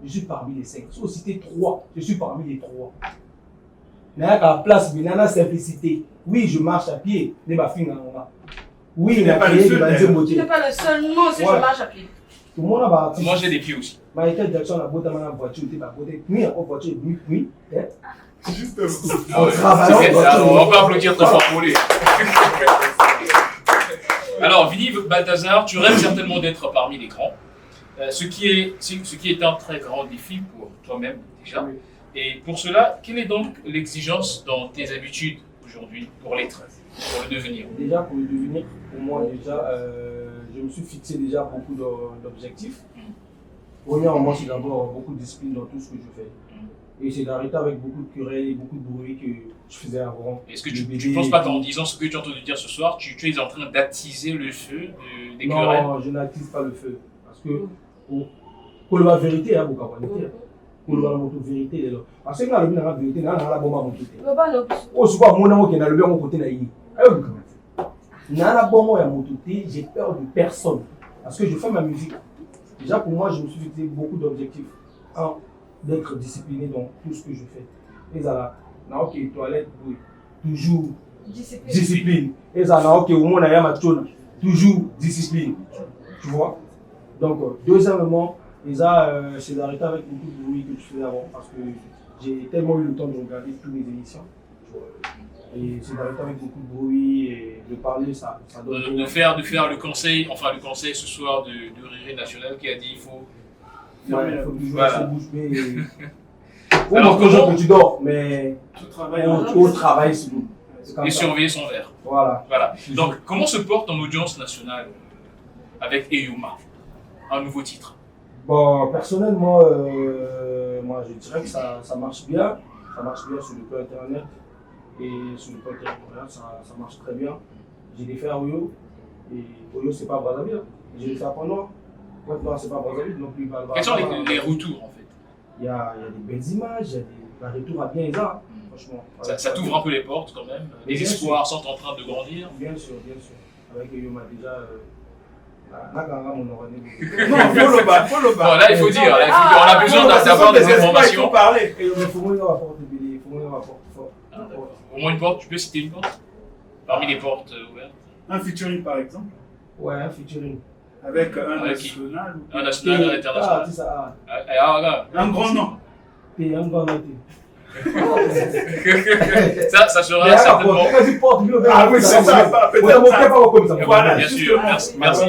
Je suis parmi les 5. Si vous citez 3, je suis parmi les 3. Mais à la place, il y a la simplicité. Oui, je marche à pied. Oui, tu n'es pas le seul. Tu n'es pas le seul. Moi aussi, je marche à pied. Tout le monde a artiste. Moi, j'ai des pieds aussi. Michael Jackson a beau dans la voiture, il était pas côté. Oui, en voiture, oui. Justement. On peut applaudir très fort pour lui. Alors, Vini Balthazar, tu rêves certainement d'être parmi les grands. Ce qui est un très grand défi pour toi-même déjà. Oui. Et pour cela, quelle est donc l'exigence dans tes habitudes aujourd'hui pour l'être, pour le devenir? Déjà, pour le devenir, pour moi, je me suis fixé déjà beaucoup d'objectifs. Premièrement, c'est d'abord beaucoup de discipline dans tout ce que je fais. Et c'est d'arrêter avec beaucoup de querelles et beaucoup de bruit que je faisais avant. Est-ce que tu ne penses pas qu'en disant ce que tu as entendu dire ce soir, tu es en train d'attiser le feu des querelles? Non, je n'attise pas le feu. Parce que, pour la vérité, il y a beaucoup de vérité. Pour la vérité, parce que la vérité, la bombe à mon côté. Oh, c'est pas mon amour qui est dans le bien côté. J'ai peur de personne. Parce que je fais ma musique. Déjà, pour moi, je me suis fixé beaucoup d'objectifs. Un, d'être discipliné dans tout ce que je fais. Et ça, ok, toilette, oui. Toujours discipline. Et ça, ok, au moins, toujours discipline. Tu vois? Donc, deuxièmement, c'est d'arrêter avec beaucoup de bruit que je faisais avant. Parce que j'ai tellement eu le temps de regarder toutes mes émissions. Et c'est d'arrêter avec beaucoup de bruit et de parler, ça donne. De faire le conseil ce soir de Riri National qui a dit il faut. Ouais, il faut toujours voilà. se bouger. Alors, comment que tu dors, mais au travail, c'est tout. Et surveiller son verre. Voilà. Donc, comment se porte en audience nationale avec Eyuma, un nouveau titre? Bon, personnellement, moi je dirais que ça marche bien. Ça marche bien sur le plan internet. Et sur le plan territorial, ça marche très bien. J'ai des faits à Oyo. Et Oyo, c'est pas Brazzaville. J'ai des faits à Panois. Non, c'est pas Brazzaville non plus. Quels sont les retours en fait? Il y a des belles images, il y a des retours à bien ça, franchement. Ça t'ouvre un peu les portes quand même. Les espoirs sont en train de grandir. Bien sûr. Avec Yoma déjà. Non, faut le bas. Bon, là, il faut dire, on a besoin d'avoir des informations. Il faut moins Au moins une porte, tu peux citer une porte parmi les portes ouvertes? Un featuring par exemple? Ouais, un featuring. Avec un national? Un national, un international. Un grand nom? Un grand nom. Ça sera certainement. Ah oui, c'est ça. Voilà, bien sûr. Merci,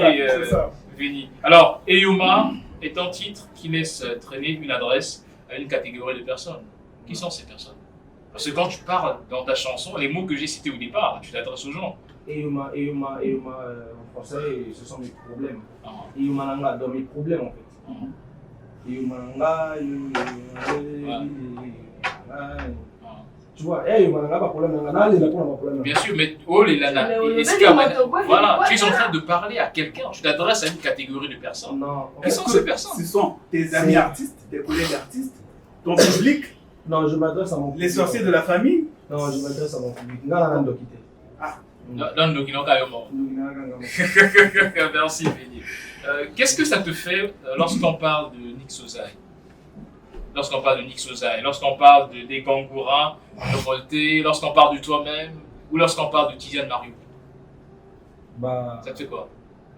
Vini. Alors, Eyuma est un titre qui laisse traîner une adresse à une catégorie de personnes. Qui sont ces personnes? Parce que quand tu parles dans ta chanson, les mots que j'ai cités au départ, tu t'adresses aux gens. Eyuma, en français, ce sont mes problèmes. Eyuma Nanga, dans mes problèmes en fait. Eyuma Nanga, tu vois, Eyuma Nanga, pas problème, bien sûr, mais voilà, tu es en train de parler à quelqu'un, tu t'adresses à une catégorie de personnes. Non. Qui sont ces personnes? Ce sont tes amis artistes, tes collègues artistes, ton public? Non, je m'adresse à mon public. Les sorciers de la famille? Non, je m'adresse à mon public. Merci, Vini. Qu'est-ce que ça te fait lorsqu'on parle de Nix Ozaï? Lorsqu'on parle des Gangourins, de Volté, lorsqu'on parle de toi-même, ou lorsqu'on parle de Tidiane Mario? Bah, Ça te fait quoi?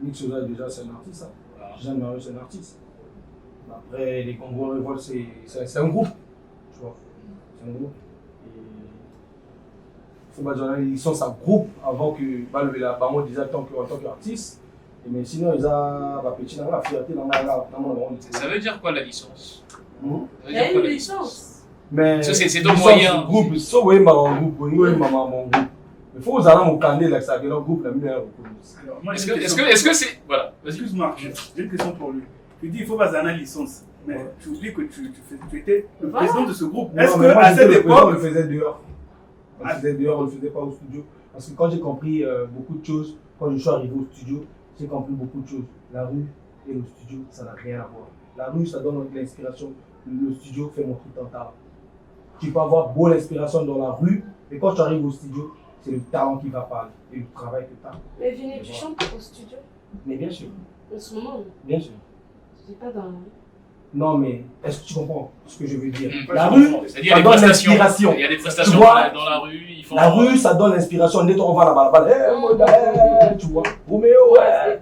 Nick Sosa, déjà, c'est un artiste. Hein. Voilà. Jeanne Mario, c'est un artiste. Après, les Congo Revolt, c'est un groupe. Tu vois, c'est un groupe. Il faut pas donner une licence à groupe avant que le Bamo déjà en tant qu'artiste. Mais sinon, ils ont petit dans la fierté dans le monde. Ça veut dire quoi la licence? Ça veut Il y dire a quoi une la licence. Mais c'est ton moyen. Groupe, so oui, mon groupe, oui, maman, mon groupe. Il faut que vous allez mon candidat là, ça, que le groupe, la meilleure. Alors, moi, Est-ce que c'est. Voilà, vas-y. Excuse-moi, j'ai une question pour lui. Tu dis il faut pas une licence. Mais Ouais. tu oublies que tu étais le Voilà. président de ce groupe. Non, Est-ce mais moi, qu'à j'étais cette le président, on époque. le faisait dehors. On le faisait dehors, on le faisait pas au studio. Parce que quand j'ai compris beaucoup de choses, quand je suis arrivé au studio, j'ai compris beaucoup de choses. La rue et le studio, ça n'a rien à voir. La rue, ça donne de l'inspiration. Le studio fait montrer ton talent. Tu peux avoir beau l'inspiration dans la rue, mais quand tu arrives au studio, c'est le talent qui va parler et le travail que tu as. Mais Vini, tu chantes au studio Mais bien sûr, en ce moment. bien sûr. Tu n'es pas dans la rue. Non, mais est-ce que tu comprends ce que je veux dire? Mmh, La je rue, comprends. C'est-à-dire ça les donne prestations. l'inspiration. Il y a des prestations Tu vois, dans la rue. Ils font La rue, ça donne l'inspiration. Dès qu'on va là-bas, tu vois, Roméo, ouais.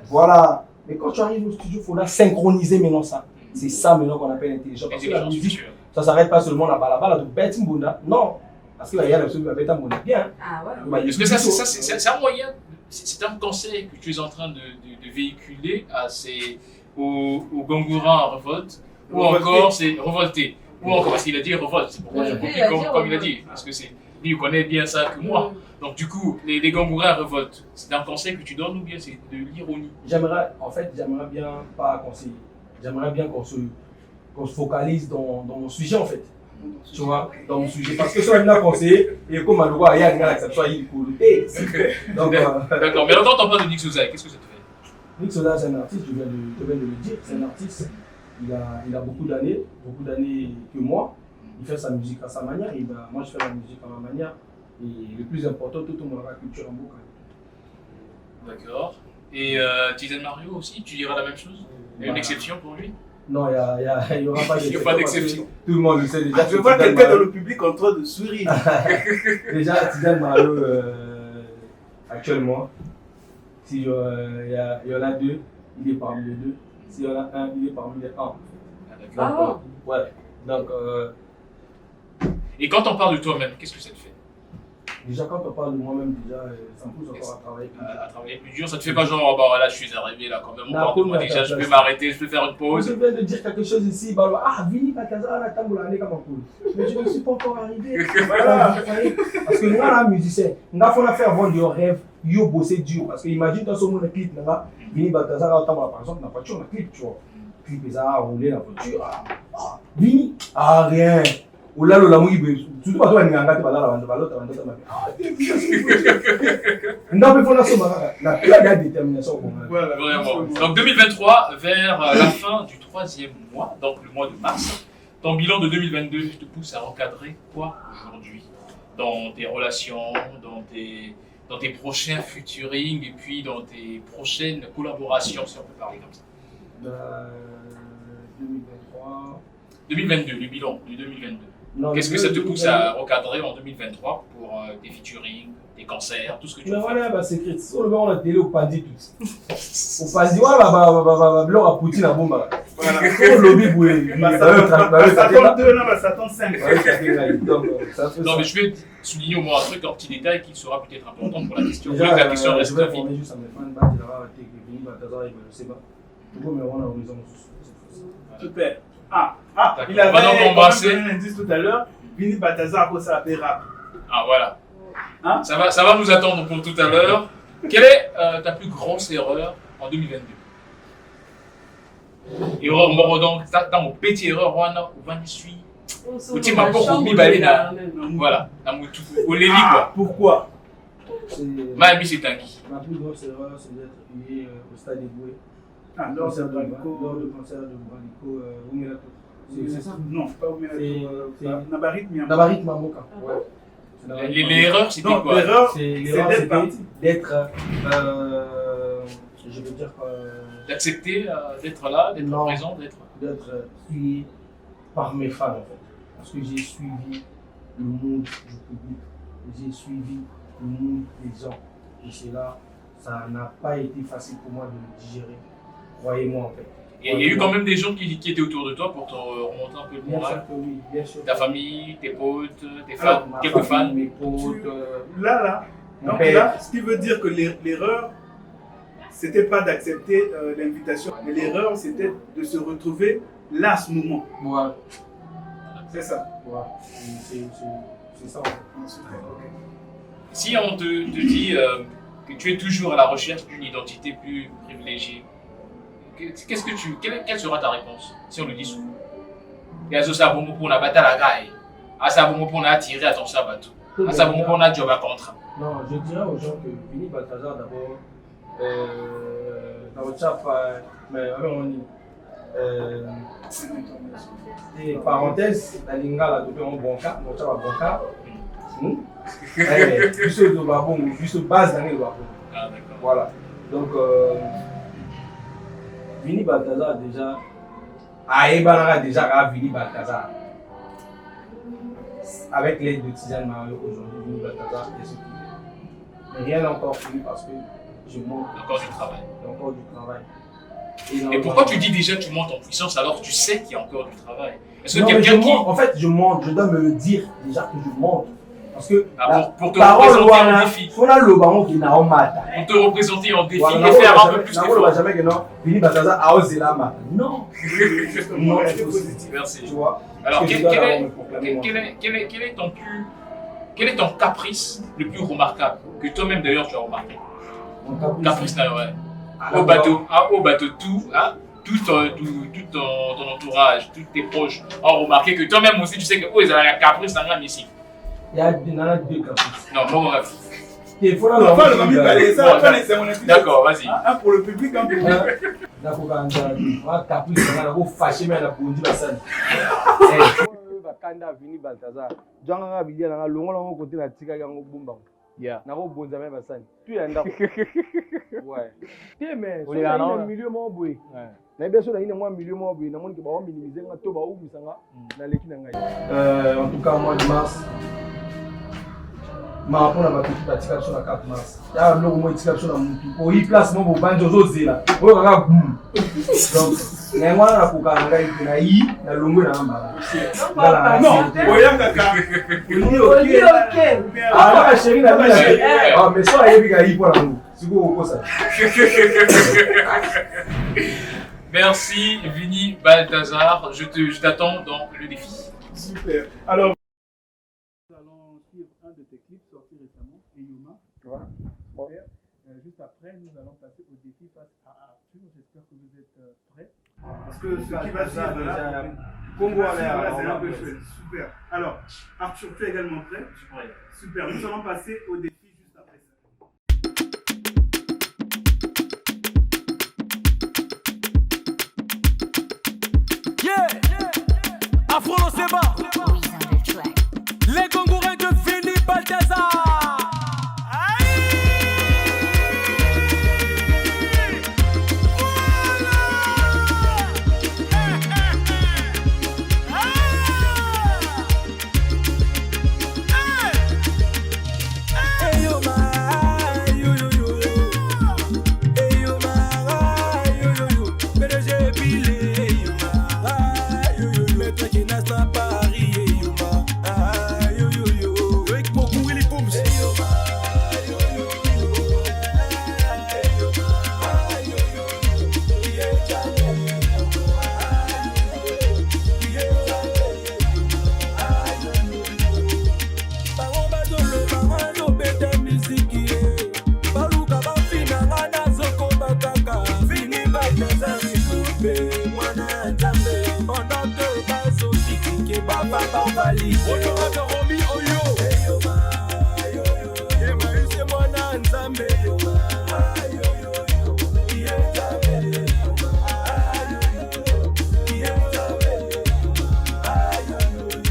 Voilà. Mais quand tu arrives au studio, il faudra synchroniser maintenant ça. C'est ça maintenant qu'on appelle intelligent. Parce que la musique, ça ne s'arrête pas seulement là-bas, là, de bête Mbunda. Non. Parce que là, il y a la bête Mbunda bien. Ah ouais. Bah, Est-ce que ça, c'est un moyen, c'est un conseil que tu es en train de véhiculer aux Gangourins en révolte, ou encore c'est revolté, ou encore parce qu'il a dit révolte, c'est pourquoi j'ai compris comme il a dit, parce que lui il connaît bien ça que moi. Donc du coup, les Gangourins révoltent, c'est un conseil que tu donnes ou bien c'est de l'ironie? J'aimerais bien pas conseiller. J'aimerais bien qu'on se focalise dans mon sujet en fait. Tu vois, dans mon sujet. Parce que ça, on a conseillé, et comme on le voit, il y a une exception, il est cool. Donc, d'accord, mais alors quand on parle de Nick Sosa, qu'est-ce que ça te fait? Nick Sosa, c'est un artiste, je viens de le dire, c'est un artiste. Il a beaucoup d'années que moi. Il fait sa musique à sa manière, et ben, moi je fais la musique à ma manière. Et le plus important, tout le monde a la culture en boucle. D'accord. Et Tizen Mario aussi, tu diras la même chose? Il y a une exception pour lui? Non, il n'y aura pas Il n'y a pas d'exception. Tout le monde le sait déjà. Je vois quelqu'un dans le public en train de sourire. Déjà, Tizen Mario, actuellement, s'il y en a deux, il est parmi les deux. S'il y en a un, il est parmi les un. Ah, d'accord. Ouais. Donc, et quand on parle de toi-même, qu'est-ce que ça te fait? déjà, quand on parle de moi-même, déjà, ça me pousse encore à travailler. À travailler plus dur, ça te fait pas genre, oh, bah là je suis arrivé là quand même, on Non, parle de moi cool, déjà, je mais peux m'arrêter, je peux faire une Je pause. viens de dire quelque chose ici, bah, ah, Vini Bataza, la tamboula, allez, comme un cool. Mais je ne suis pas encore arrivé. Voilà. Parce que nous, là, musiciens, nous avons fait avoir des rêves, yo bosser dur. Parce que imagine, dans ce monde, le clip, là, Vini Bataza, par exemple, la voiture, le clip, tu vois. Le clip, ça a roulé la voiture. Vini, ah, rien. Ou là, le lamour, surtout pas toi, il y a un gars qui va là, l'autre, ah, non, mais il faut la somme, la détermination. Voilà. Vraiment. Donc 2023, vers la fin du 3e mois, donc le mois de mars, ton bilan de 2022 te pousse à recadrer quoi aujourd'hui dans tes relations, dans tes prochains featuring et puis dans tes prochaines collaborations, si on peut parler comme ça. 2023. 2022, le bilan de 2022. Qu'est-ce que ça te pousse à recadrer en 2023 pour tes featuring, tes concerts, tout ce que tu veux Mais faire? voilà, bah, c'est écrit. Sur le banc, on a télé au Padi tout. Au Padi, voilà, blanc à Poutine à bomba. Voilà. Au lobby, boué. Ça tombe 2, là, ça tombe 5. Non, mais je vais souligner au moins un truc en petit détail qui sera peut-être important pour la question. Déjà, La question je reste vais vide. informer juste à mes fans, bah, il y aura Vini Bataza et le Seba. Tout le monde me rend à l'horizon. Super. Il D'accord. On va donc avait embrasser. donné un indice tout à l'heure. Vini Bataza, après ça appelle rap. Ah voilà. Hein? Ça va nous attendre pour tout à l'heure. Quelle est ta plus grosse erreur en 2022? Erreur moro donc, dans mon petit erreur, on suit. Petit ma pour Mibalena. Voilà, dans mon tout. Au Léli quoi. Pourquoi? Ma ami c'est Tanguy. Ma plus grosse erreur, c'est d'être payé au stade Éboué. Lors Lors de du concert de Bralico, Oumelato. C'est ça? Non, pas Oumelato. C'est Nabarit Mamoka. Ouais. L'erreur c'était Non, quoi? l'erreur, C'est d'être parti. d'être, je veux dire, D'accepter d'être là, d'être Non. présent, d'être. suivi par mes fans en fait. Parce que j'ai suivi le monde du public, j'ai suivi le monde des gens. Et c'est là, ça n'a pas été facile pour moi de le digérer. Croyez-moi en fait. Et il y a eu quand même des gens qui étaient autour de toi pour te remonter un peu le Bien sûr moral. que oui, bien sûr. Ta famille, tes potes, tes fans, Alors, ma quelques famille, fans. mes potes, Là, mon donc père. là, ce qui veut dire que l'erreur, c'était pas d'accepter l'invitation, mais l'erreur, c'était de se retrouver là à ce moment. Voilà. C'est ça. Voilà. C'est ça en fait. Si on te dit que tu es toujours à la recherche d'une identité plus privilégiée, quelle sera ta réponse si on le dit souvent? Il y a ça pour la bataille à la gaille, à ça pour attirer attention à bateau, à ça pour la job à contrat. Non, je dirais aux gens que Vini Balthazar d'abord, dans le chat, mais on dit, et parenthèse, la lingala de un bon cas, mon chat va bon cas. Juste de babon, juste base dans le babon. Ah, d'accord. Voilà. Donc, Vini Balthazar déjà, Aïbanara déjà a Vini Balthazar. Avec l'aide de Tiziane Mario aujourd'hui, Vini Balthazar est ce qu'il est. Mais rien n'est encore fini parce que je monte. Encore du travail. Il y a encore du travail. Et pourquoi tu dis déjà que tu montes en puissance alors que tu sais qu'il y a encore du travail? Est-ce que Non, mais quelqu'un qui. en fait, je monte, je dois me le dire déjà que je monte. Parce que pour te représenter en défi. On a le baron qui n'a pas matin. Pour te représenter en défi Voilà, et faire un peu plus On ne d'efforts. jamais que non, Vini Balthazar a osé la matin. Non. Justement, c'est positif. Merci. Tu vois. Alors, Parce que quel je dois d'abord me proclamer, est ton caprice le plus remarquable que toi-même d'ailleurs tu as remarqué? Mon Caprice, là, ouais. Ah, Au bateau, tout ton entourage, tous tes proches ont remarqué que toi-même aussi tu sais que ils ont un caprice dans la ici. Il y a deux caprices. Non, bon, bref. Il faut Non, pas le mamie parler, ça, on va laisser mon invité. D'accord, vas-y. Un pour le public, un pour le public. D'accord, quand caprice, on a fâché, mais on a pondu la scène. Bakanda Vini Balthazar. Djanga bidia na longo longo côté la tika yango bumba. Yeah. Na ko bonza même basani. Tu ya ndako. Ouais. Tie mais Oli la sur na le milieu mo boy. Ouais. Na bien sûr na ine moi milieu mo boy na moni ke ba o minimiser nga to ba o misanga na leki na ngai. En tout cas mois de mars. Ma pour na ba petit tika sur la 4 mars. Ya lo mo tika sur la mutu. O yi place mo bo banjo zo zela. O kaka boum. Donc na ngwana na kokana ngai na yi na longo na ngamba. Non, Oya Kaka. Ok. Ah, la chérie, la chérie. Ah, mais ça, il y a pour la nous. C'est quoi ça? Merci Vini Balthazar, je t'attends dans le défi. Super. Alors, nous allons suivre un de tes clips sortis récemment, Eyoma. Super. Juste après, nous allons passer au défi face à Arthur. J'espère que vous êtes prêts. Parce que ce qui va suivre là, Congo c'est un peu chouette. Super. Alors, Arthur, tu es également prêt? Ouais. Super. Nous allons passer au défi juste après ça. Yeah! Afro no Seba! Les Congourins de Vini Balthazar!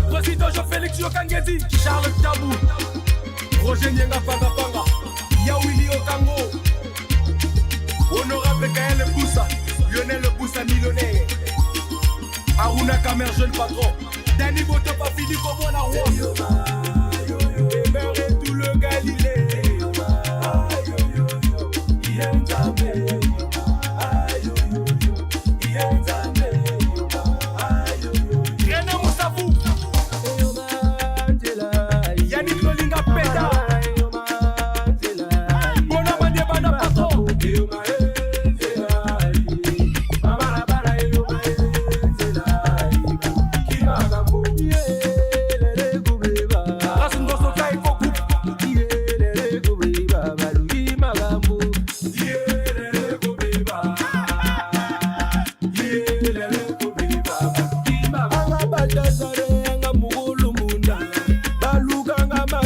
Président Jean-Félix Yokangezi, Charles Tabou, Roger Nyenga Panga Panga, Yawili Okango, Honorable Kael Boussa, Lionel Boussa millionnaire, Aruna Kamer jeune patron, Danny Botopa Philippe Omona Roi, et tout le Galilée.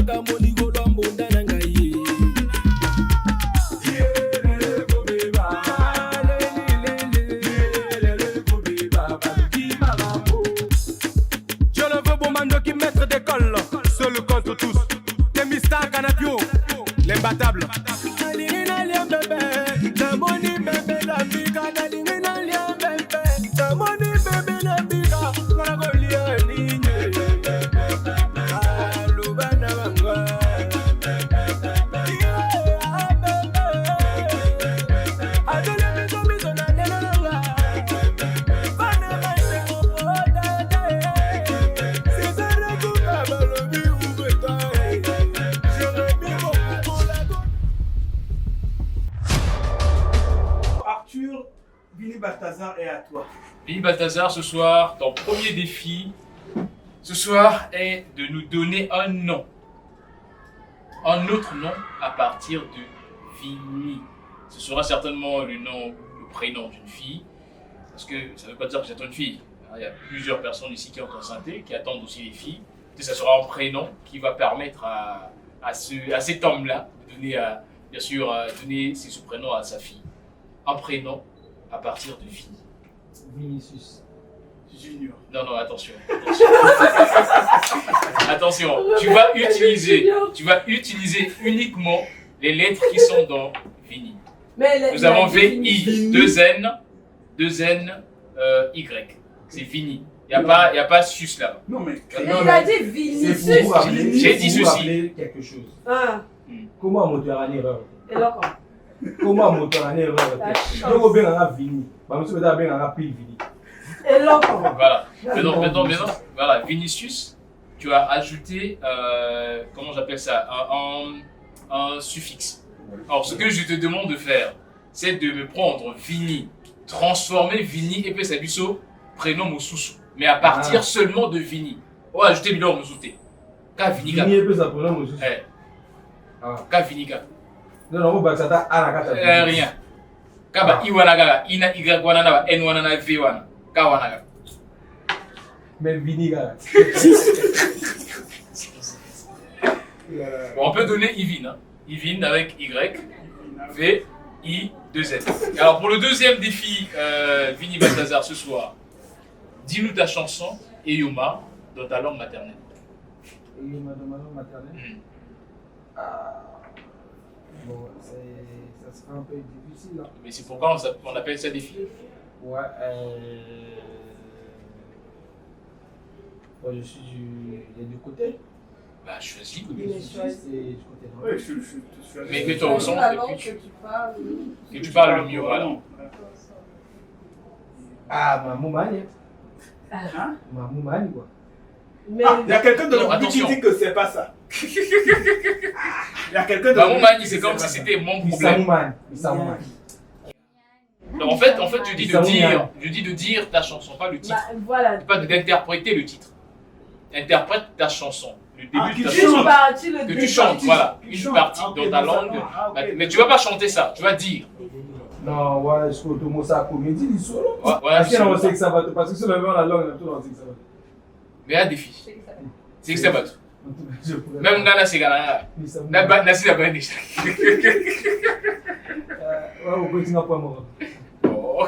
kaka moligolo ambonda na ngai. Je le veux bon mando qui maître d'école, seul contre tous. T'es Mister Canapio, l'imbattable. Arthur, Vini Balthazar est à toi. Vini Balthazar, ce soir, ton premier défi, ce soir, est de nous donner un nom. Un autre nom à partir de Vini. Ce sera certainement le nom, le prénom d'une fille, parce que ça ne veut pas dire que c'est une fille. Il y a plusieurs personnes ici qui ont consenté, qui attendent aussi les filles. Et ça sera un prénom qui va permettre à cet homme-là de donner, bien sûr, donner ce prénom à sa fille. Un prénom à partir de Vini. Vinicius. Junior. Non, attention. Attention, tu vas utiliser uniquement les lettres qui sont dans Vini. Nous avons VI, 2N, Y. C'est Vini. Il n'y a pas sus là. Non, mais. Il a dit Vinicius. C'est pour vous rappeler, J'ai dit pour vous ceci. rappeler quelque chose. Ah, Comment un moteur en erreur? et là quoi? Comment un moteur en erreur? La chance. Donc, on a Vini. Monsieur Beda bien a pris Vini. Et là quoi? Voilà. Maintenant, voilà, Vinicius, tu as ajouté, comment j'appelle ça, un suffixe. Alors, ce que je te demande de faire, c'est de me prendre Vini, transformer Vini et puis ça lui prénom Moussousou. Mais à partir seulement de Vini. Oh, ajouter Bilor Mousouté. Ka Vinika. Vini et puis ça prénom Moussousou. Ka Vinika. Non, on va ça à la carte. Rien. Kaba Iwanaga, Ina Y Wanana, N Wanana, V Wana. Kawanaga. Mais Vini, gars. Bon, on peut donner Yvine. Hein. Yvine avec Y, V, I, 2N. Alors pour le deuxième défi, Vini Balthazar ce soir, dis-nous ta chanson Eyoma dans ta langue maternelle. Eyoma dans ma langue maternelle. Bon, ça sera un peu difficile. Hein. Mais c'est pourquoi on appelle ça défi. Ouais, bon, je suis des deux côtés. Bah, choisis. C'est du côté droit. Oui, je suis. Mais que ton son, La langue que tu parles. le mieux, voilà. Ah, ma moumane. Hein? Ma moumane, quoi. Mais Ah, il y a quelqu'un de Non, notre public qui attention. dit que c'est pas ça. Il y a quelqu'un de Bah, notre mon public mani, qui c'est dit comme que si c'est c'était mon Issa problème. moumane. Issa moumane. Donc, en fait, je dis de dire ta chanson, pas le titre. bah, voilà. Pas d'interpréter le titre. Interprète ta chanson. Le début Ah, de ta qui chanson. chante. Parti le Que tu début. chantes, voilà. Tu Une chantes. partie Ah, ok, dans ta dans sa langue. langue. Ah, ok. Mais tu vas pas chanter ça, tu vas dire. Non, voilà, je trouve que ça comédie, il solo. Ouais, Parce que solo. on sait que ça va. Parce que si on avait la langue, on sait que ça va. Mais un défi. C'est que ça va tout. Je pourrais Même Ghana, c'est Ghana. Issa moumane. Nasi la bonne déjà. Ouais, on continue à prendre moi. Oh.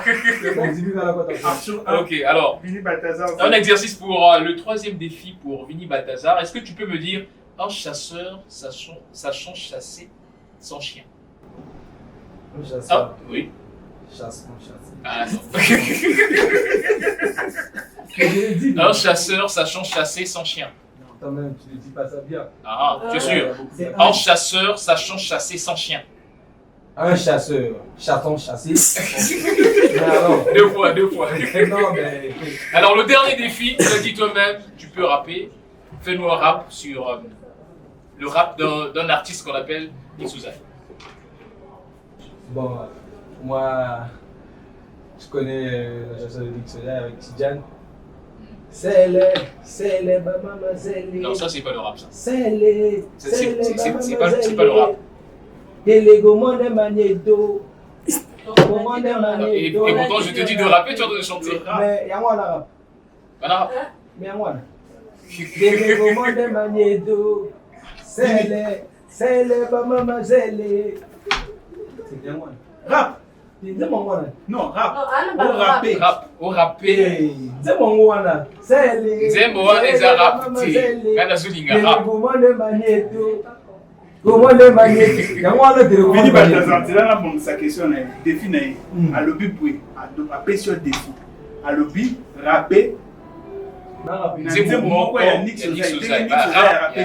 Arthur, Ok, alors, Vini Balthazar. un exercice pour le troisième défi pour Vini Balthazar. Est-ce que tu peux me dire un chasseur sachant chasser sans chien? Un chasseur. Ah, oui. Chasse, mon chasse. Ah, non. Je l'ai dit. Un chasseur sachant chasser sans chien. Quand même, tu ne dis pas ça bien. Ah, tu es sûr? C'est Un chasseur sachant chasser sans chien. un chasseur, chaton chassé. Mais alors, Deux fois. non, mais. Alors, le dernier défi, tu l'as dit toi-même, tu peux rapper. Fais-nous un rap sur le rap d'un artiste qu'on appelle Issouzay. Bon, moi, je connais la chanson de Nick Soda avec Tidjane. C'est les maman, c'est les. Non, ça, c'est pas le rap, ça. C'est les. C'est pas le rap. Et les gomons de Magneto. Et pourtant, je te dis de rapper, tu es en train de chanter. Mais il y a moi là. Voilà. Mais il y a moi là. Les gomons de Magneto. C'est les maman, c'est les. C'est bien moi. Rap. C'est mon wana. Non, rap. Non, Au rappé. Rap, au rappé. C'est mon wana. C'est les. Nzembo wana eza rap te. Kana zulinga rap. Comment les magnétos. Comment les magnétos. Yango wana te Vini Balthazar, c'est là pour sa question na défi na à lobby pour à pêcher défi. À lobby rapper. Nzembo moko ya Nix Ozai.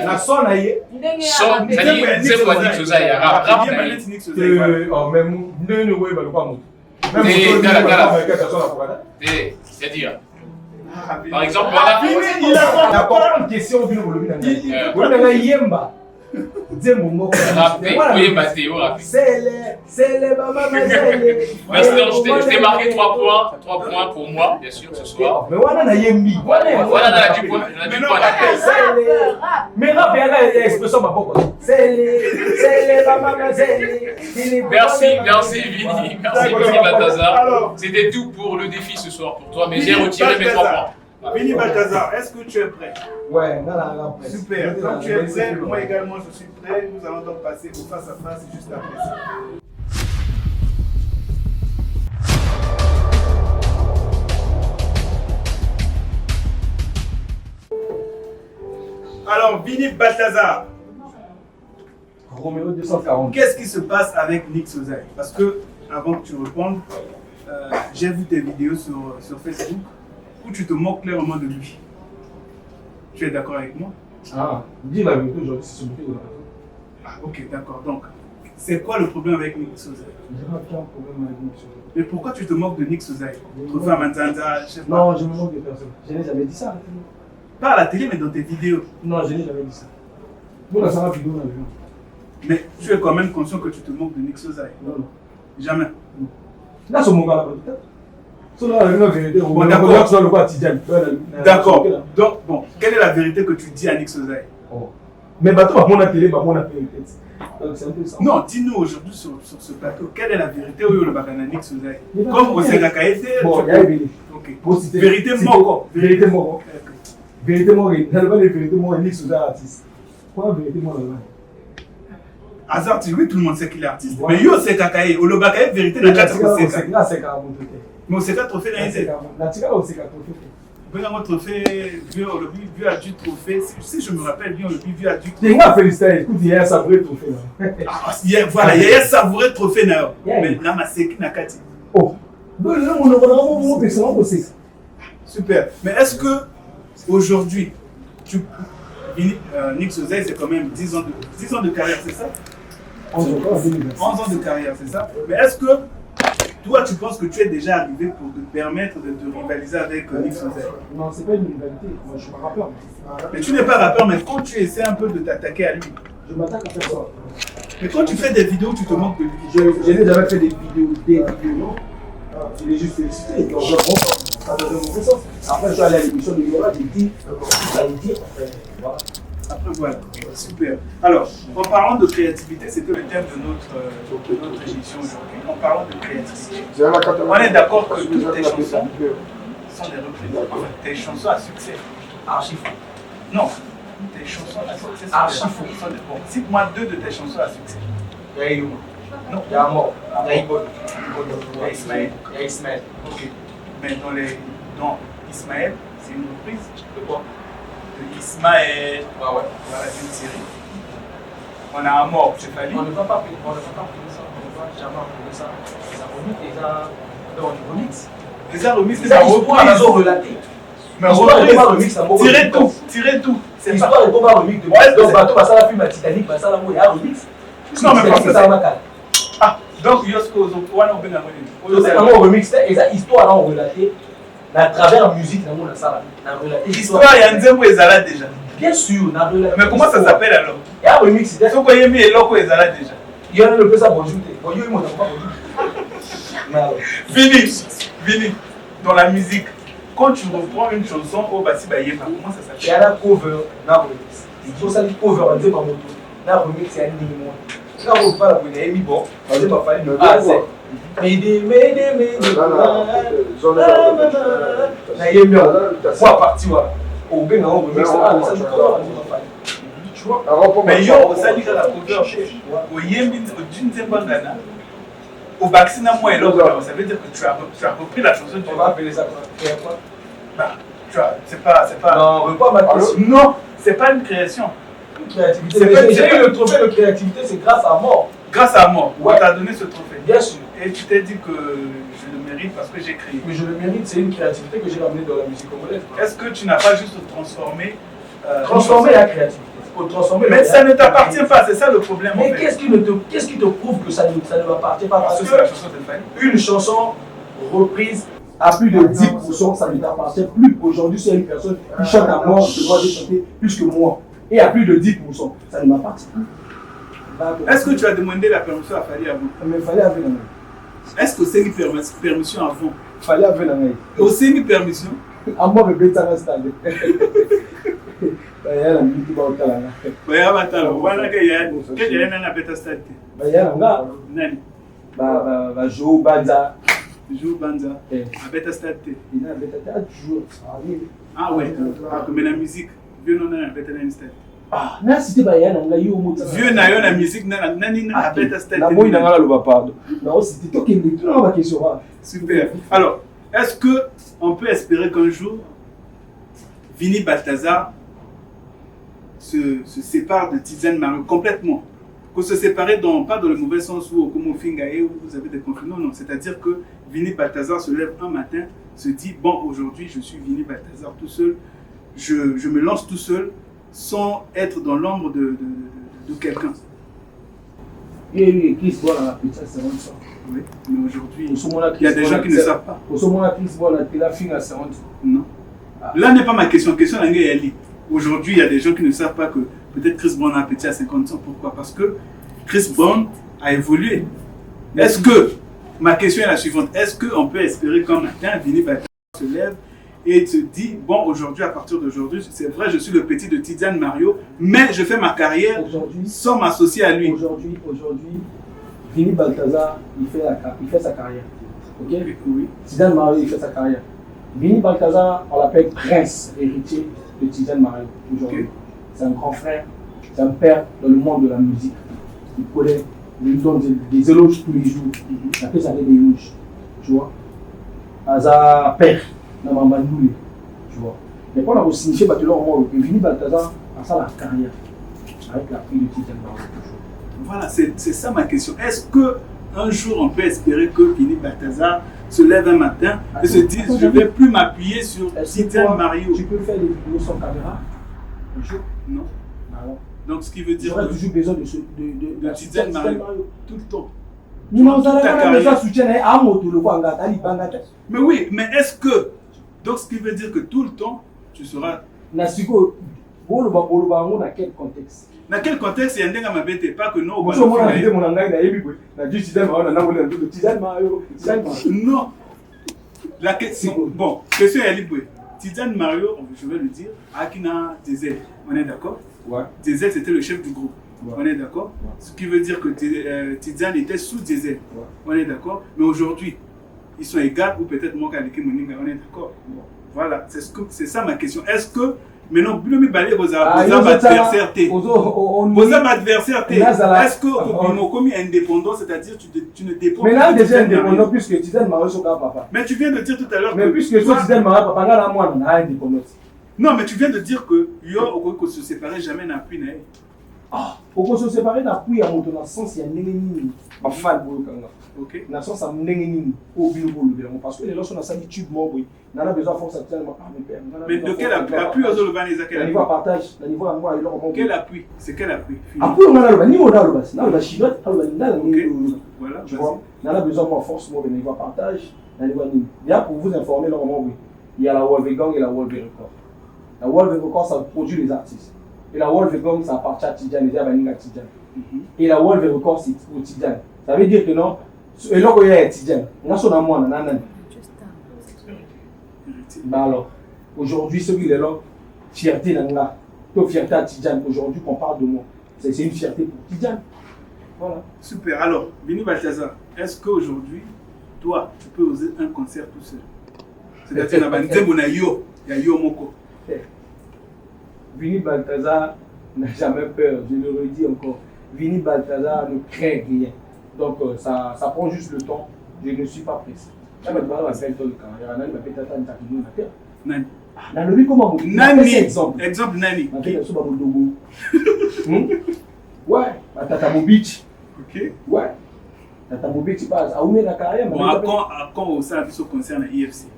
La son na ye. Son, c'est-à-dire Nzembo ya Nix Ozai ya rap rap na ye. Oh même ne ouais ba kwa moto. C'est-à-dire par exemple, on a d'accord une question vino bolobi na ngai. Bolobi na yemba. Nzembo moko. Rappé, oyemba te, o rappé. C'est les maman, c'est les. Merci, je t'ai marqué 3 points. 3 points pour moi, bien sûr, ce soir. Mais voilà, on a yembi. Voilà, on a 10 points. Mais rap, il y a l'expression ma propre. C'est les maman, c'est les. Merci Vini. Merci Vini Balthazar. C'était tout pour le défi ce soir pour toi, mais j'ai retiré mes 3 points. Vini Balthazar, est-ce que tu es prêt? Ouais, dans la presse. Super, quand tu es prêt, moi également je suis prêt. Nous allons donc passer au face à face juste après ça. Alors, Vini Balthazar, Roméo 240. qu'est-ce qui se passe avec Nix Ozai? Parce que, avant que tu répondes, j'ai vu tes vidéos sur Facebook où tu te moques clairement de lui. Tu es d'accord avec moi? Ah, dis la vérité aujourd'hui, c'est ce bouquet de la raison. Ah, ok, d'accord. Donc, c'est quoi le problème avec Nix Ozai? Je n'ai aucun problème avec Nix Ozai. Mais pourquoi tu te moques de Nix Ozai? Trophée Manzanza, je sais pas. Non, je me moque de personne. Je n'ai jamais dit ça à la télé. Pas à la télé, mais dans tes vidéos. Non, je n'ai jamais dit ça. Nous, dans sa vidéo, on a vu. Mais tu es quand même conscient que tu te moques de Nix Ozai? Non, non. Jamais. Là, c'est mon gars là, peut-être. C'est la vérité. Bon, d'accord. D'accord. Donc, Donc, bon, quelle est la vérité que tu dis à Nix Ozai? oh. Mais bateau, bah, mon télé, bah, mon appel. Donc, c'est un peu ça. Non, dis-nous aujourd'hui sur ce plateau, quelle est la vérité où le bagana Nix Ozai? Comme au Segakaete. Bon, il y a une vérité. Ok. Vérité moko. Vérité moko. Vérité moko. Il n'y a pas de vérité moko. Nix Ozai artiste. Quoi, vérité moko là-bas? Hasard, oui, tout le monde sait qu'il est artiste. Mais yo, c'est Kakae. Au Lobakae, vérité, la 4 trophées. Là, c'est carrément tout. Mais au C4 trophée, là, il la tika au C4 trophée. Bien, un trophée, vu à du trophée. Si je me rappelle bien, vu à du trophée. Moi, félicitations. Écoute, il y a un savoureux trophée là. Voilà, il y a un savoureux trophée là. Mais là, ma sécu n'a qu'à dire. Oh. Donc, là, on a mon personnel aussi. Super. Mais est-ce que aujourd'hui, Nix Ozai, c'est quand même 10 ans de carrière, c'est ça? 11 ans de carrière, c'est ça? Mais est-ce que toi, tu penses que tu es déjà arrivé pour te permettre de te rivaliser avec Nix Ozai? Non, c'est pas une rivalité. Moi, je suis pas rappeur. Mais tu n'es pas rappeur, mais quand tu essaies un peu de t'attaquer à lui. Je m'attaque à personne. Mais quand tu fais des vidéos, tu te moques de lui. Je n'ai jamais fait des vidéos, non. Je l'ai juste félicité. Donc, je comprends. Ça donne mon sens. Après, je suis allé à l'émission de Yola, j'ai dit, ça a dit, voilà. Après, voilà, super. Alors, en parlant de créativité, c'était le thème de notre émission aujourd'hui. En parlant de créativité, on est d'accord que toutes tes chansons sont des reprises. Enfin, tes chansons à succès. Archi faux. Non, tes chansons à succès sont des bons. Cite-moi 2 de tes chansons à succès. Il y a Yuma. Non. Il y a Amor. Il y a Ibon. Il y a Ismaël. Il y a Ismaël. Ok. Mais dans Ismaël, c'est une reprise. De quoi? De Ismaël. Ah ouais. Voilà, une série. On a Amor, c'est fallu. On ne va pas appeler ça. On ne va jamais appeler ça. Les remix, les remix. Les remix, les reprises. Ils ont relaté. Mais remix, tirez tout. C'est l'histoire de Thomas remix de donc bateau va ça la film à Titanic, va ça la mot, il y a un remix. Non, mais parce que ça va calme. Ah, donc Yosko Zopoana ou Benamoni. C'est un remix, c'est une histoire là on relaté. À travers la musique, on a ça là. L'histoire, il y a un Nzembo Ezala déjà. Bien sûr, on a relaté. Mais comment ça s'appelle alors? Il y a un remix. C'est quoi il y a mis Eloko Ezala déjà? Il y en a le peu ça bonjour. Bonjour, il m'a pas bonjour. Vini, dans la musique, quand tu reprends une chanson au Bassi Bayema, comment ça s'appelle? Il y a un cover, un remix. Il faut ça, le cover, on dit ma moto. Un remix, c'est un minimum. Quand on parle de Amy Bon, on dit ma famille, ah, c'est. Médé. Moi, parti, au bien, on remix, ah, ça, je crois, on dit ma famille. Tu vois. Mais yo, ça dit que la cover, au Yémen, au Djinzembangana, au Baxina, moi et l'autre, ça veut dire que tu as repris la chanson. On va appeler ça quoi? Bah, tu vois, c'est pas. Non, on veut pas ma question. Non, c'est pas une création. Créativité. J'ai eu le trophée de créativité, c'est grâce à moi. Grâce à moi, ouais. On t'a donné ce trophée. Bien sûr. Et tu t'es dit que je le mérite parce que j'ai créé. Mais je le mérite, c'est une créativité que j'ai ramenée dans la musique congolaise. Est-ce que tu n'as pas juste transformé transformer la créativité. Mais ça ne t'appartient pas, c'est ça le problème. Mais qu'est-ce qui te prouve que ça ne m'appartient pas? Parce que c'est la chanson de Fanny. Une chanson reprise à plus de 10%, ça ne t'appartient plus. Aujourd'hui, c'est une personne qui chante à mort, je dois chanter plus que moi. Et à plus de 10%, ça ne m'appartient plus. Est-ce que tu as demandé la permission à Fali avant? Mais il fallait avoir la main. Est-ce que c'est une permission avant? Il fallait avoir la main. C'est une permission? À moi, je vais t'en stade. Il y a la musique qui va au talent. Il y a la bêta stade. Il y a la Nani? Joe Banza. Joe Banza. A bêta stade. Il y a la bêta stade toujours. Ah ouais. Mais la musique, vieux non a bêta stade. Ah, na c'était ba yana nga yo mota. Vieux na yo na musique na nani na bêta stade. Na moi na ngala loba pardon. Non, c'était toi qui me dit non ma question. Super. Alors, est-ce que on peut espérer qu'un jour Vini Balthazar se sépare de Tidiane Mario complètement? Que se séparer pas dans le mauvais sens où comme au Fingaé où vous avez des conflits. Non, c'est-à-dire que Vini Balthazar se lève un matin, se dit bon, aujourd'hui je suis Vini Balthazar tout seul, je me lance tout seul sans être dans l'ombre de quelqu'un. Et Chris Bois a appelé ça, c'est vraiment ça. Oui, mais aujourd'hui, il y a des gens qui ne savent pas. Au moment où Chris Bois a appelé la fin à 40. Non. Là n'est pas ma question. Question est Ali. Aujourd'hui, il y a des gens qui ne savent pas que peut-être Chris Brown a petit à 50 ans. Pourquoi? Parce que Chris Brown a évolué. Est-ce que, ma question est la suivante, est-ce qu'on peut espérer qu'un matin, Vini Balthazar se lève et se dit, bon, aujourd'hui, à partir d'aujourd'hui, c'est vrai, je suis le petit de Tidiane Mario, mais je fais ma carrière sans m'associer à lui. Aujourd'hui, Vini Balthazar, il fait sa carrière. Ok? Oui. Tidiane Mario, il fait sa carrière. Vini Balthazar, on l'appelle prince héritier de Tidiane Mario aujourd'hui. Okay. C'est un grand frère, c'est un père dans le monde de la musique. Il connaît, il lui donne des éloges tous les jours. Il appelle ça des éloges. Tu vois? Aza père, dans ma mandoule. Tu vois? Mais quand on a signifié que Vini Balthazar a ça la carrière avec la fille de Tidiane Mario. Voilà, c'est ça ma question. Est-ce qu'un jour on peut espérer que Vini Balthazar se lève un matin et se dise je ne vais plus m'appuyer sur Tidiane Mario? Tu peux faire des vidéos sans caméra un jour? Non. Donc ce qui veut dire que toujours besoin de Tidiane Mario tout le temps. Non, ça mais oui, mais est-ce que donc ce qui veut dire que tout le temps tu seras dans quel contexte? Dans quel contexte il y a un ma bête pas que non. Non. La question bon, question est libre. Tidiane Mario, je vais le dire, Akina Diesel, on est d'accord? Ouais. Diesel c'était le chef du groupe. Ouais. On est d'accord? Ouais. Ce qui veut dire que Tidiane était sous Diesel. Ouais. On est d'accord? Mais aujourd'hui, ils sont égaux ou peut-être moins qu'Aliki Moninga, on est d'accord? Ouais. Voilà, c'est ça ma question. Est-ce que maintenant, Bilomi Balé, vos adversaires, est-ce que Bimokomi est indépendant, c'est-à-dire tu ne dépends pas? Mais là, déjà indépendant, puisque Tidiane Mario est papa. Mais tu viens de dire tout à l'heure que. Mais puisque Tidiane Mario papa, là, moi, on a indépendant. Non, mais tu viens de dire que Yo, on ne se séparait jamais n'a plus. Ah, on se séparait n'a plus à mon sens, il y a un pas fan pour le Kanga. Ok. Dans le sens, ça m'n'engeni au bilbo le parce que les gens sont dans sa YouTube mort, oui. On a besoin de force actuellement. Mais de quel appui aux Olovanes à quel niveau partage, le niveau à moi et leur monde. Quel appui? C'est quel appui? Appui, on a le niveau dans le bas. Dans la chinois, voilà. Tu vois, on a besoin de force, moi, le niveau partage, le niveau à bien pour vous informer, leur moment, oui. Il y a la Wolve Gang et la Wolve Record. La Wolve Record, ça produit les artistes. Et la Wolve Gang, ça appartient à Tidiane, et à Tidiane. Et la Wolve Record, c'est pour Tidiane. Ça veut dire que non, et là, il y a Tidiane. On a son amour, on a un alors, aujourd'hui, celui-là, fierté, fierté à Tidiane. Aujourd'hui, qu'on parle de moi, c'est une fierté pour Tidiane. Voilà. Super. Alors, Vini Balthazar, est-ce qu'aujourd'hui, toi, tu peux oser un concert tout seul? C'est-à-dire, il y a Yo Moko. Vini Balthazar, n'a jamais peur, je le redis encore. Vini Balthazar ne craint rien. Donc ça prend juste le temps, je ne suis pas pressé. Là, maintenant, on va faire le carrière. On va faire Tata Ntakino na terre. Nani. Dans le comment vous Nani. exemple. Exemple Nani. On fait ça Dogo. Ouais, à Tata Beach. Ok. Ouais. Tata Beach, tu passes à où est la carrière. Bon, à quand au service au concerne la IFC.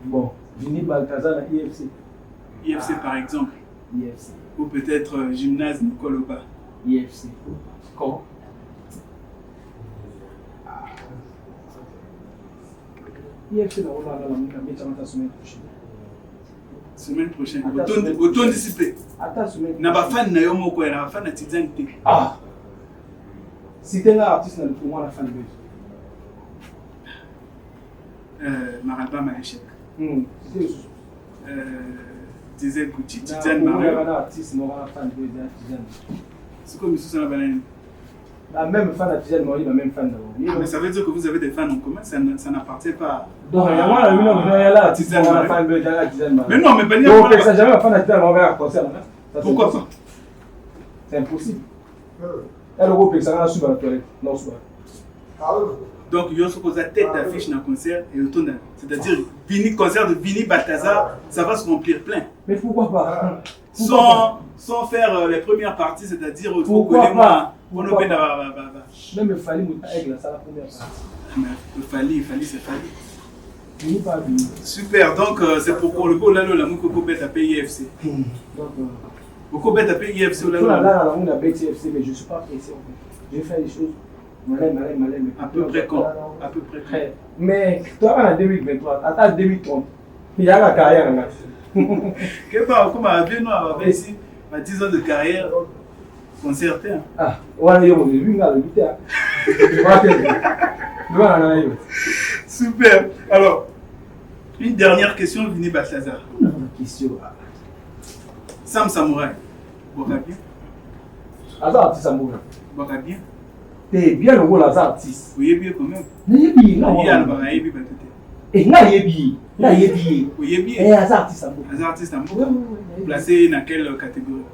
Bon, Vini Balthazar la IFC. IFC par exemple. IFC. Ou peut-être gymnase Nicole Oba. IFC. Quand IFC, on va la semaine prochaine. Semaine prochaine. Attends, Autant disciplé. Attends, semaine Na ba fan na yo moko na ba fan na Tidiane te. Ah! Si tu es un artiste, pour moi, la fan de Maralba Maléchek. C'était Diesel Kouchi, un Tidiane Maralba. artiste, la fan de Tidiane. C'est comme ça la banane. La même fan de Tidiane, la même fan de Mais ça veut dire que vous avez des fans en commun, ça n'appartient pas. donc, il y a moi, la artiste, la fan de Tidiane. Mais non, mais pas donc, ça jamais la fan de Tidiane, on va un concert. Pourquoi pas? C'est impossible. Elle a repris ça sur la toilette. Non, sur donc, il y a ce qu'on a tête d'affiche dans le concert et autour d'un. C'est-à-dire, concert de Vini Balthazar, ça va se remplir plein. mais pourquoi pas? Sans faire les premières parties, c'est-à-dire, pourquoi pas? Même le Fali Moutaïg, ça la première partie. le Fali, c'est Fali. Vini pas Vini. Super, donc c'est pour le beau Lalo, la Moukoko Bête à PIFC. Donc, Beaucoup bête à PIFC ou là, Lalo. on a BTFC, mais je ne suis pas pressé. J'ai fait des choses. Malin. À peu près quand? À peu près quand? Mais toi, en 2023, attends 2030, il y a la carrière. Quelque part, comme à bien nous, avec ici, 10 ans de carrière, concerté. Ah, voilà, il y a vu, là, le buteur. Super. Alors, une dernière question, Vini Balthazar. Question. Sam Samouraï, boira bien. Hasard artiste amoureux. Boira bien. T'es bien le rôle hasard artiste. Oui, bien quand même. Yebi, non. Il y a le baraye, bien peut-être. Et là, yebi. Là, yebi. Oui, bien. Et hasard artiste amoureux. Hasard artiste amoureux. Placé dans quelle catégorie?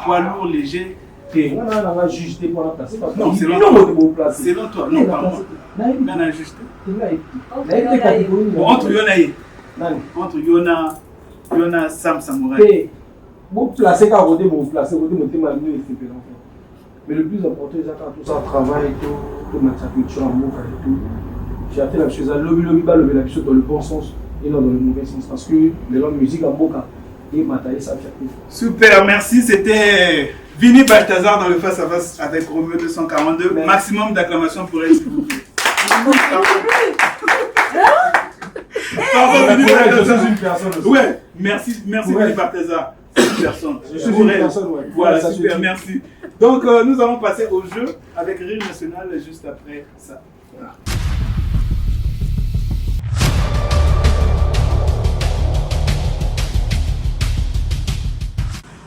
Poids lourd, léger. On va juger pour la placer. Non, c'est selon toi. Non, pas moi. On a ajusté. Bon, entre Yonaï. Entre Yona Sam Samouraï. Vous placez quand vous placez, vous mettez ma ligne et c'est mais le plus important, c'est quand tout ça travaille et tout mettre sa culture en mouvement et tout. J'ai fait la chose à lobby, la chose dans le bon sens et non dans le mauvais sens. Parce que la musique en boca et Mataï, ça fait tout. Super, merci. C'était Vini Balthazar dans le face à face avec Romeo 242. Merci. Maximum d'acclamation pour elle, s'il vous plaît. Ouais, merci Vini Balthazar. Une personne. Je suis une personne, ouais. Voilà, super, merci. Donc, nous allons passer au jeu avec Rire National juste après ça. Voilà.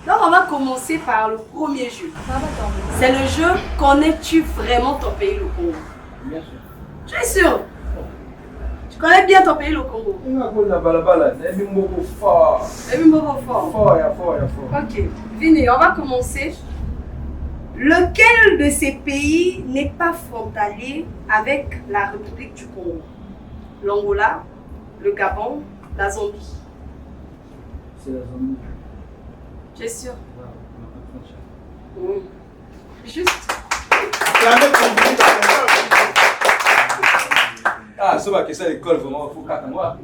Donc, on va commencer par le premier jeu. C'est le jeu Connais-tu vraiment ton pays, le Congo? Bien sûr. Tu es sûr? Tu connais bien ton pays, le Congo? Fort. Fort. Ok. Vini, on va commencer. Lequel de ces pays n'est pas frontalier avec la République du Congo? L'Angola, le Gabon, la Zambie. C'est la Zambie. Tu es sûr? Ouais, Juste. Ah, c'est pas que ça l'école, vraiment, il faut 4 mois.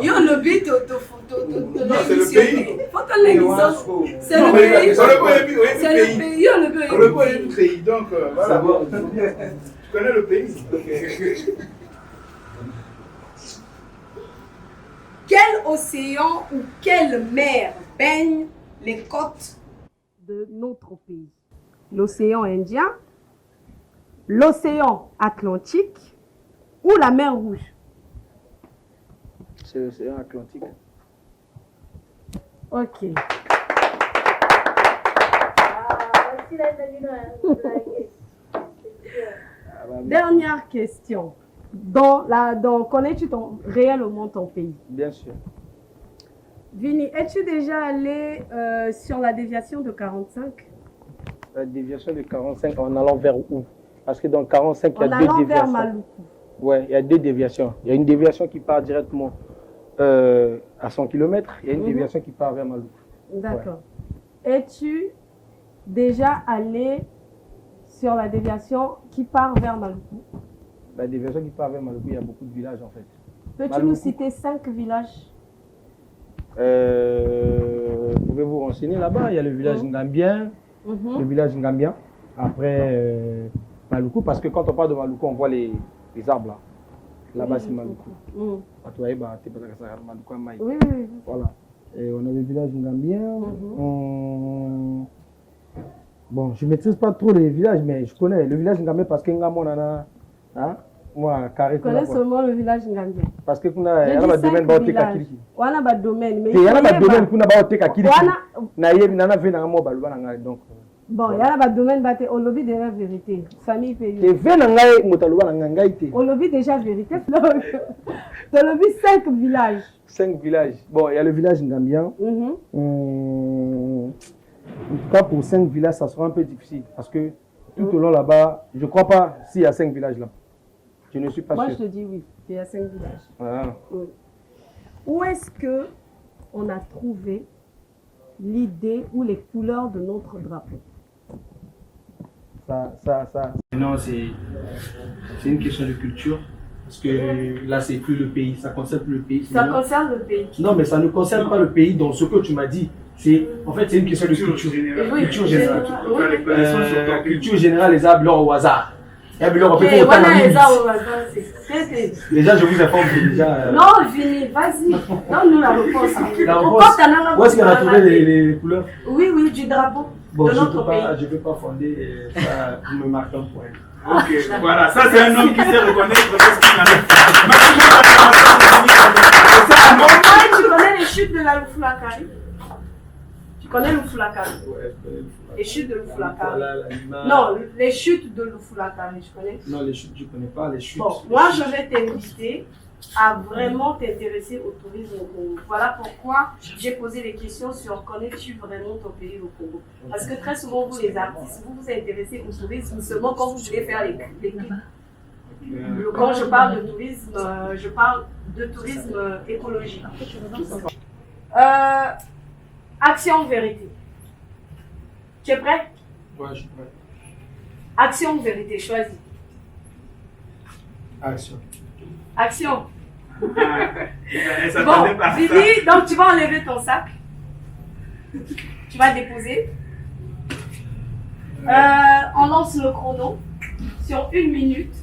Yo, le but, Non, c'est le pays. Faut te l'émission. C'est le pays. C'est le pays. Yo, le pays. Le pays du pays, donc voilà. Tu connais le pays? Quel océan ou quelle mer baigne les côtes de notre pays? L'océan Indien, l'océan Atlantique ou la mer Rouge? c'est l'océan Atlantique. Ok. Dernière question. Connais-tu réellement ton pays? Bien sûr. Vini, es-tu déjà allé sur la déviation de 45? La déviation de 45 en allant vers où? Parce que dans 45, il y a deux En allant vers déviations. Maluku. Ouais, il y a deux déviations. Il y a une déviation qui part directement à 100 km. Il y a une déviation qui part vers Maluku. D'accord. Es-tu déjà allé sur la déviation qui part vers Maluku? La déviation qui part vers Maluku, il y a beaucoup de villages en fait. Peux-tu nous citer 5 villages? Pouvez-vous renseigner là-bas? Il y a le village Ngambien, le village Ngambien. Après Maluku, parce que quand on parle de Maluku, on voit les arbres là. Là-bas, c'est Maluku. Oui, oui, oui. Voilà. Et on a le village Ngambien. Bon, je ne maîtrise pas trop les villages, mais je connais le village Ngambien parce que Ngamon en a. Hein? Moi, carré. Je connais seulement le village Ngambien. Parce que il y a un domaine qui est à Kiriki. Il y a un domaine, mais il y a un domaine qui est à Kiriki. Donc. Bon, il y a un domaine qui est au lobby de la vérité. Famille pays. Au lobby déjà vérité. Au lobby 5 villages. 5 villages. Bon, il y a le village Ngambien. En tout cas, pour 5 villages, ça sera un peu difficile. Parce que tout au long là-bas, je ne crois pas s'il y a 5 villages là. Je ne suis pas sûr. Moi, je te dis oui, il y a 5 villages. Ah. Oui. Où est-ce qu'on a trouvé l'idée ou les couleurs de notre drapeau? Non, c'est une question de culture. Parce que là, c'est plus le pays. Ça concerne plus le pays. Ça concerne le pays. Non, mais ça ne concerne pas le pays. Donc, ce que tu m'as dit, en fait, c'est une question de culture. Oui, culture générale. Oui. Culture générale, les arbres au hasard. Déjà, je vous informe que déjà. Non, Vini, vas-y. Donne-nous la réponse. Où est-ce qu'on a trouvé les couleurs? Oui, oui, du drapeau bon, de notre pays. Je ne peux pas fonder ça, vous me marquez un point. Ok, voilà, ça c'est un homme qui sait reconnaître ce qu'il a. Tu connais les chutes de la Lufulakari? Tu connais Lufulakari? Les chutes de Lufulakari. Non, les chutes de Lufulakari, tu connais? Non, les chutes, je ne connais pas. Les chutes. Bon, moi je vais t'inviter à vraiment t'intéresser au tourisme au Congo. Voilà pourquoi j'ai posé les questions sur connais-tu vraiment ton pays au Congo? Parce que très souvent, vous les artistes, vous vous intéressez au tourisme seulement quand vous voulez faire les clips. Quand je parle de tourisme, je parle de tourisme écologique. Action vérité. Tu es prêt? Ouais, je suis prêt. Action vérité, choisis. Action. Action. Bon, Vivi, donc tu vas enlever ton sac. Tu vas déposer. On lance le chrono sur 1 minute.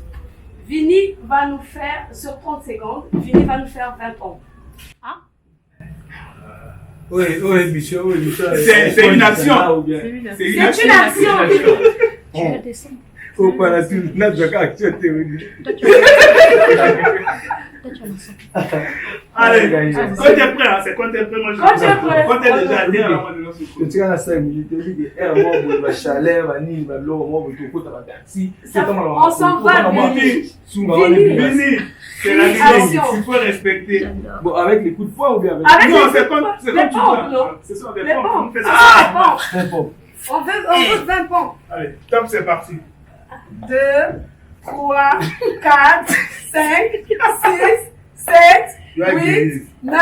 Vini va nous faire, sur 30 secondes, Vini va nous faire 20 pompes. Hein? Oui, monsieur, c'est une action. C'est une action, Vini. Tu vas descendre. Faut pas la action théorique. Allez, quand tu es prêt, c'est quand tu es prêt, moi je Quand tu es prêt. Quand tu es déjà allé, alors moi je lance le coup. Tu as 5 minutes, tu dis que moi, chaleur, vanille, l'eau, moi, on s'en va, Vini. Vini, c'est la mission, il faut respecter. Bon, avec les coups de poing ou bien avec Avec Non, les c'est quand tu pompes, C'est ça, des les pompes. pompes. On fait Ah, ça. les pompes. On veut 20 pompes. Allez, top, c'est parti. 2, 3, 4, 5, 6, 7, 8, 9,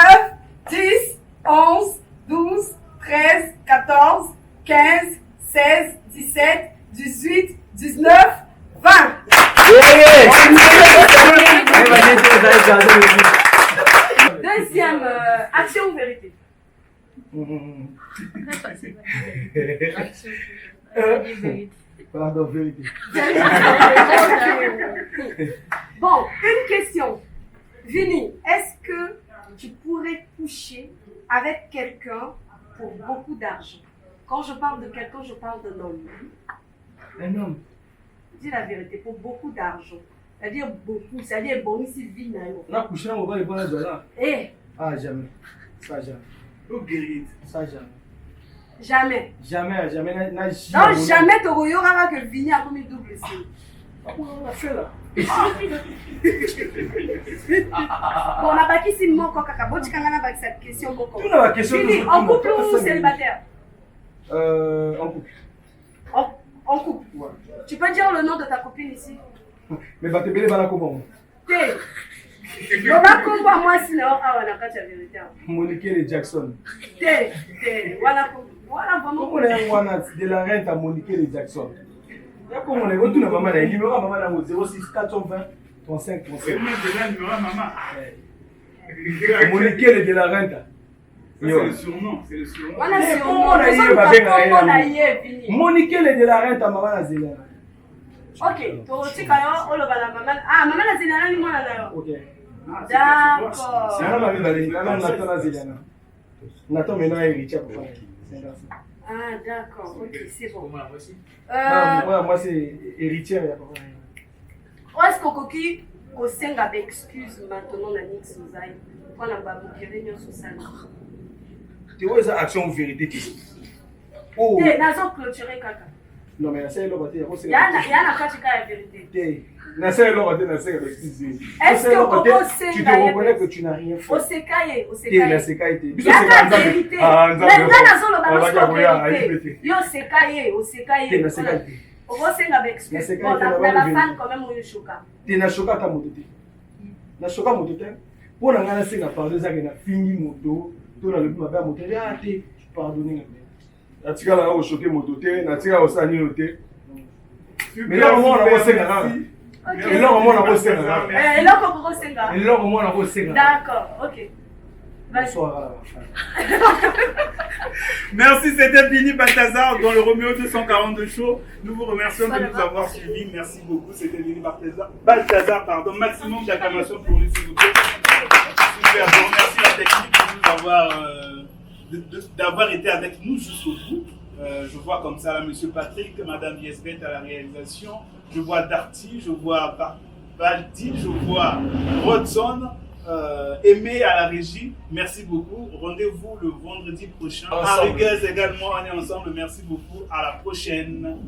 10, 11, 12, 13, 14, 15, 16, 17, 18, 19, 20. Deuxième action ou vérité? Pardon, vérité. Bon, une question. Vini, est-ce que tu pourrais coucher avec quelqu'un pour beaucoup d'argent? Quand je parle de quelqu'un, je parle d'un homme. Un homme? Dis la vérité, pour beaucoup d'argent. C'est-à-dire beaucoup, c'est-à-dire bon, ici, vie, on a couché là, on va y voir $. Eh! Ah, jamais. Ça, jamais. Oh, guérite. Ça, jamais. Jamais. Jamais. Non, jamais tu auras que Vini a commis double C. On a fait là. Bon, on a bâti si mon coca cabot, quand on a bâti cette question coco. Tu n'as la question. En couple ou célibataire? En couple. En couple. Ouais. Tu peux dire le nom de ta copine ici? Mais bah, t'es belle, bah, comment? T'es. On va comprendre moi sinon. Ah, on a pas de vérité. Monique et Jackson. T'es. Voilà vraiment. Comment on est de la rente à Monique et Jackson? Comment on est retourné à maman, il numéro à maman 06 420 35 35. C'est déjà le numéro à maman. Monique de la rente. C'est le surnom. C'est le surnom. Voilà, c'est comment on a eu Monique de la rente à maman à Zéna. Ok, tu sais quand on le va la maman. Ah, maman la Zéna, ni moi là. Ok. D'accord. C'est un homme avec Nathan à Zéna. Nathan maintenant est héritier pour faire. Ah, d'accord, ok, c'est bon. Moi, c'est héritier. Est-ce que Koki, au sein avec excuse maintenant, la Nix nous aille, on a pas beaucoup de réunions sur ça. Tu vois, ça action vérité. Oh, tu n'as pas clôturé caca. Non, mais c'est l'autre côté. Il y a la vérité. Est-ce que tu te reconnais que tu n'as rien fait? Au sécaillé. Il y a la vérité. Il y a la vérité. Maintenant, yo sécaillé. Au sécaillé avec excuse. Bon, la femme quand même au choka. Tu n'as choqué ta moto. Na choqué moto. Pour la gana c'est pardon ça que na fini moto. Tout na le plus ma moto. Ah te pardonner. Na tika la au choqué moto te, na tika au sani moto. Mais là au moins on a bossé là. Et là au moins on a bossé là. Et là on a bossé là. Et là au moins on a bossé là. D'accord, OK. Bonsoir. Merci, c'était Bini Balthazar dans le Roméo 242 Show. Nous vous remercions de nous avoir suivis. Merci beaucoup. C'était Bini Balthazar, maximum d'acclamation pour lui, s'il vous plaît. Super. Je remercie la technique d'avoir été avec nous jusqu'au bout. Je vois comme ça là, Monsieur Patrick, Madame Yesbeth à la réalisation. Je vois Darty, je vois Balti, je vois Rodson. Aimé à la régie, merci beaucoup. Rendez-vous le vendredi prochain. Ensemble. Enriquez également, on est ensemble. Merci beaucoup. À la prochaine.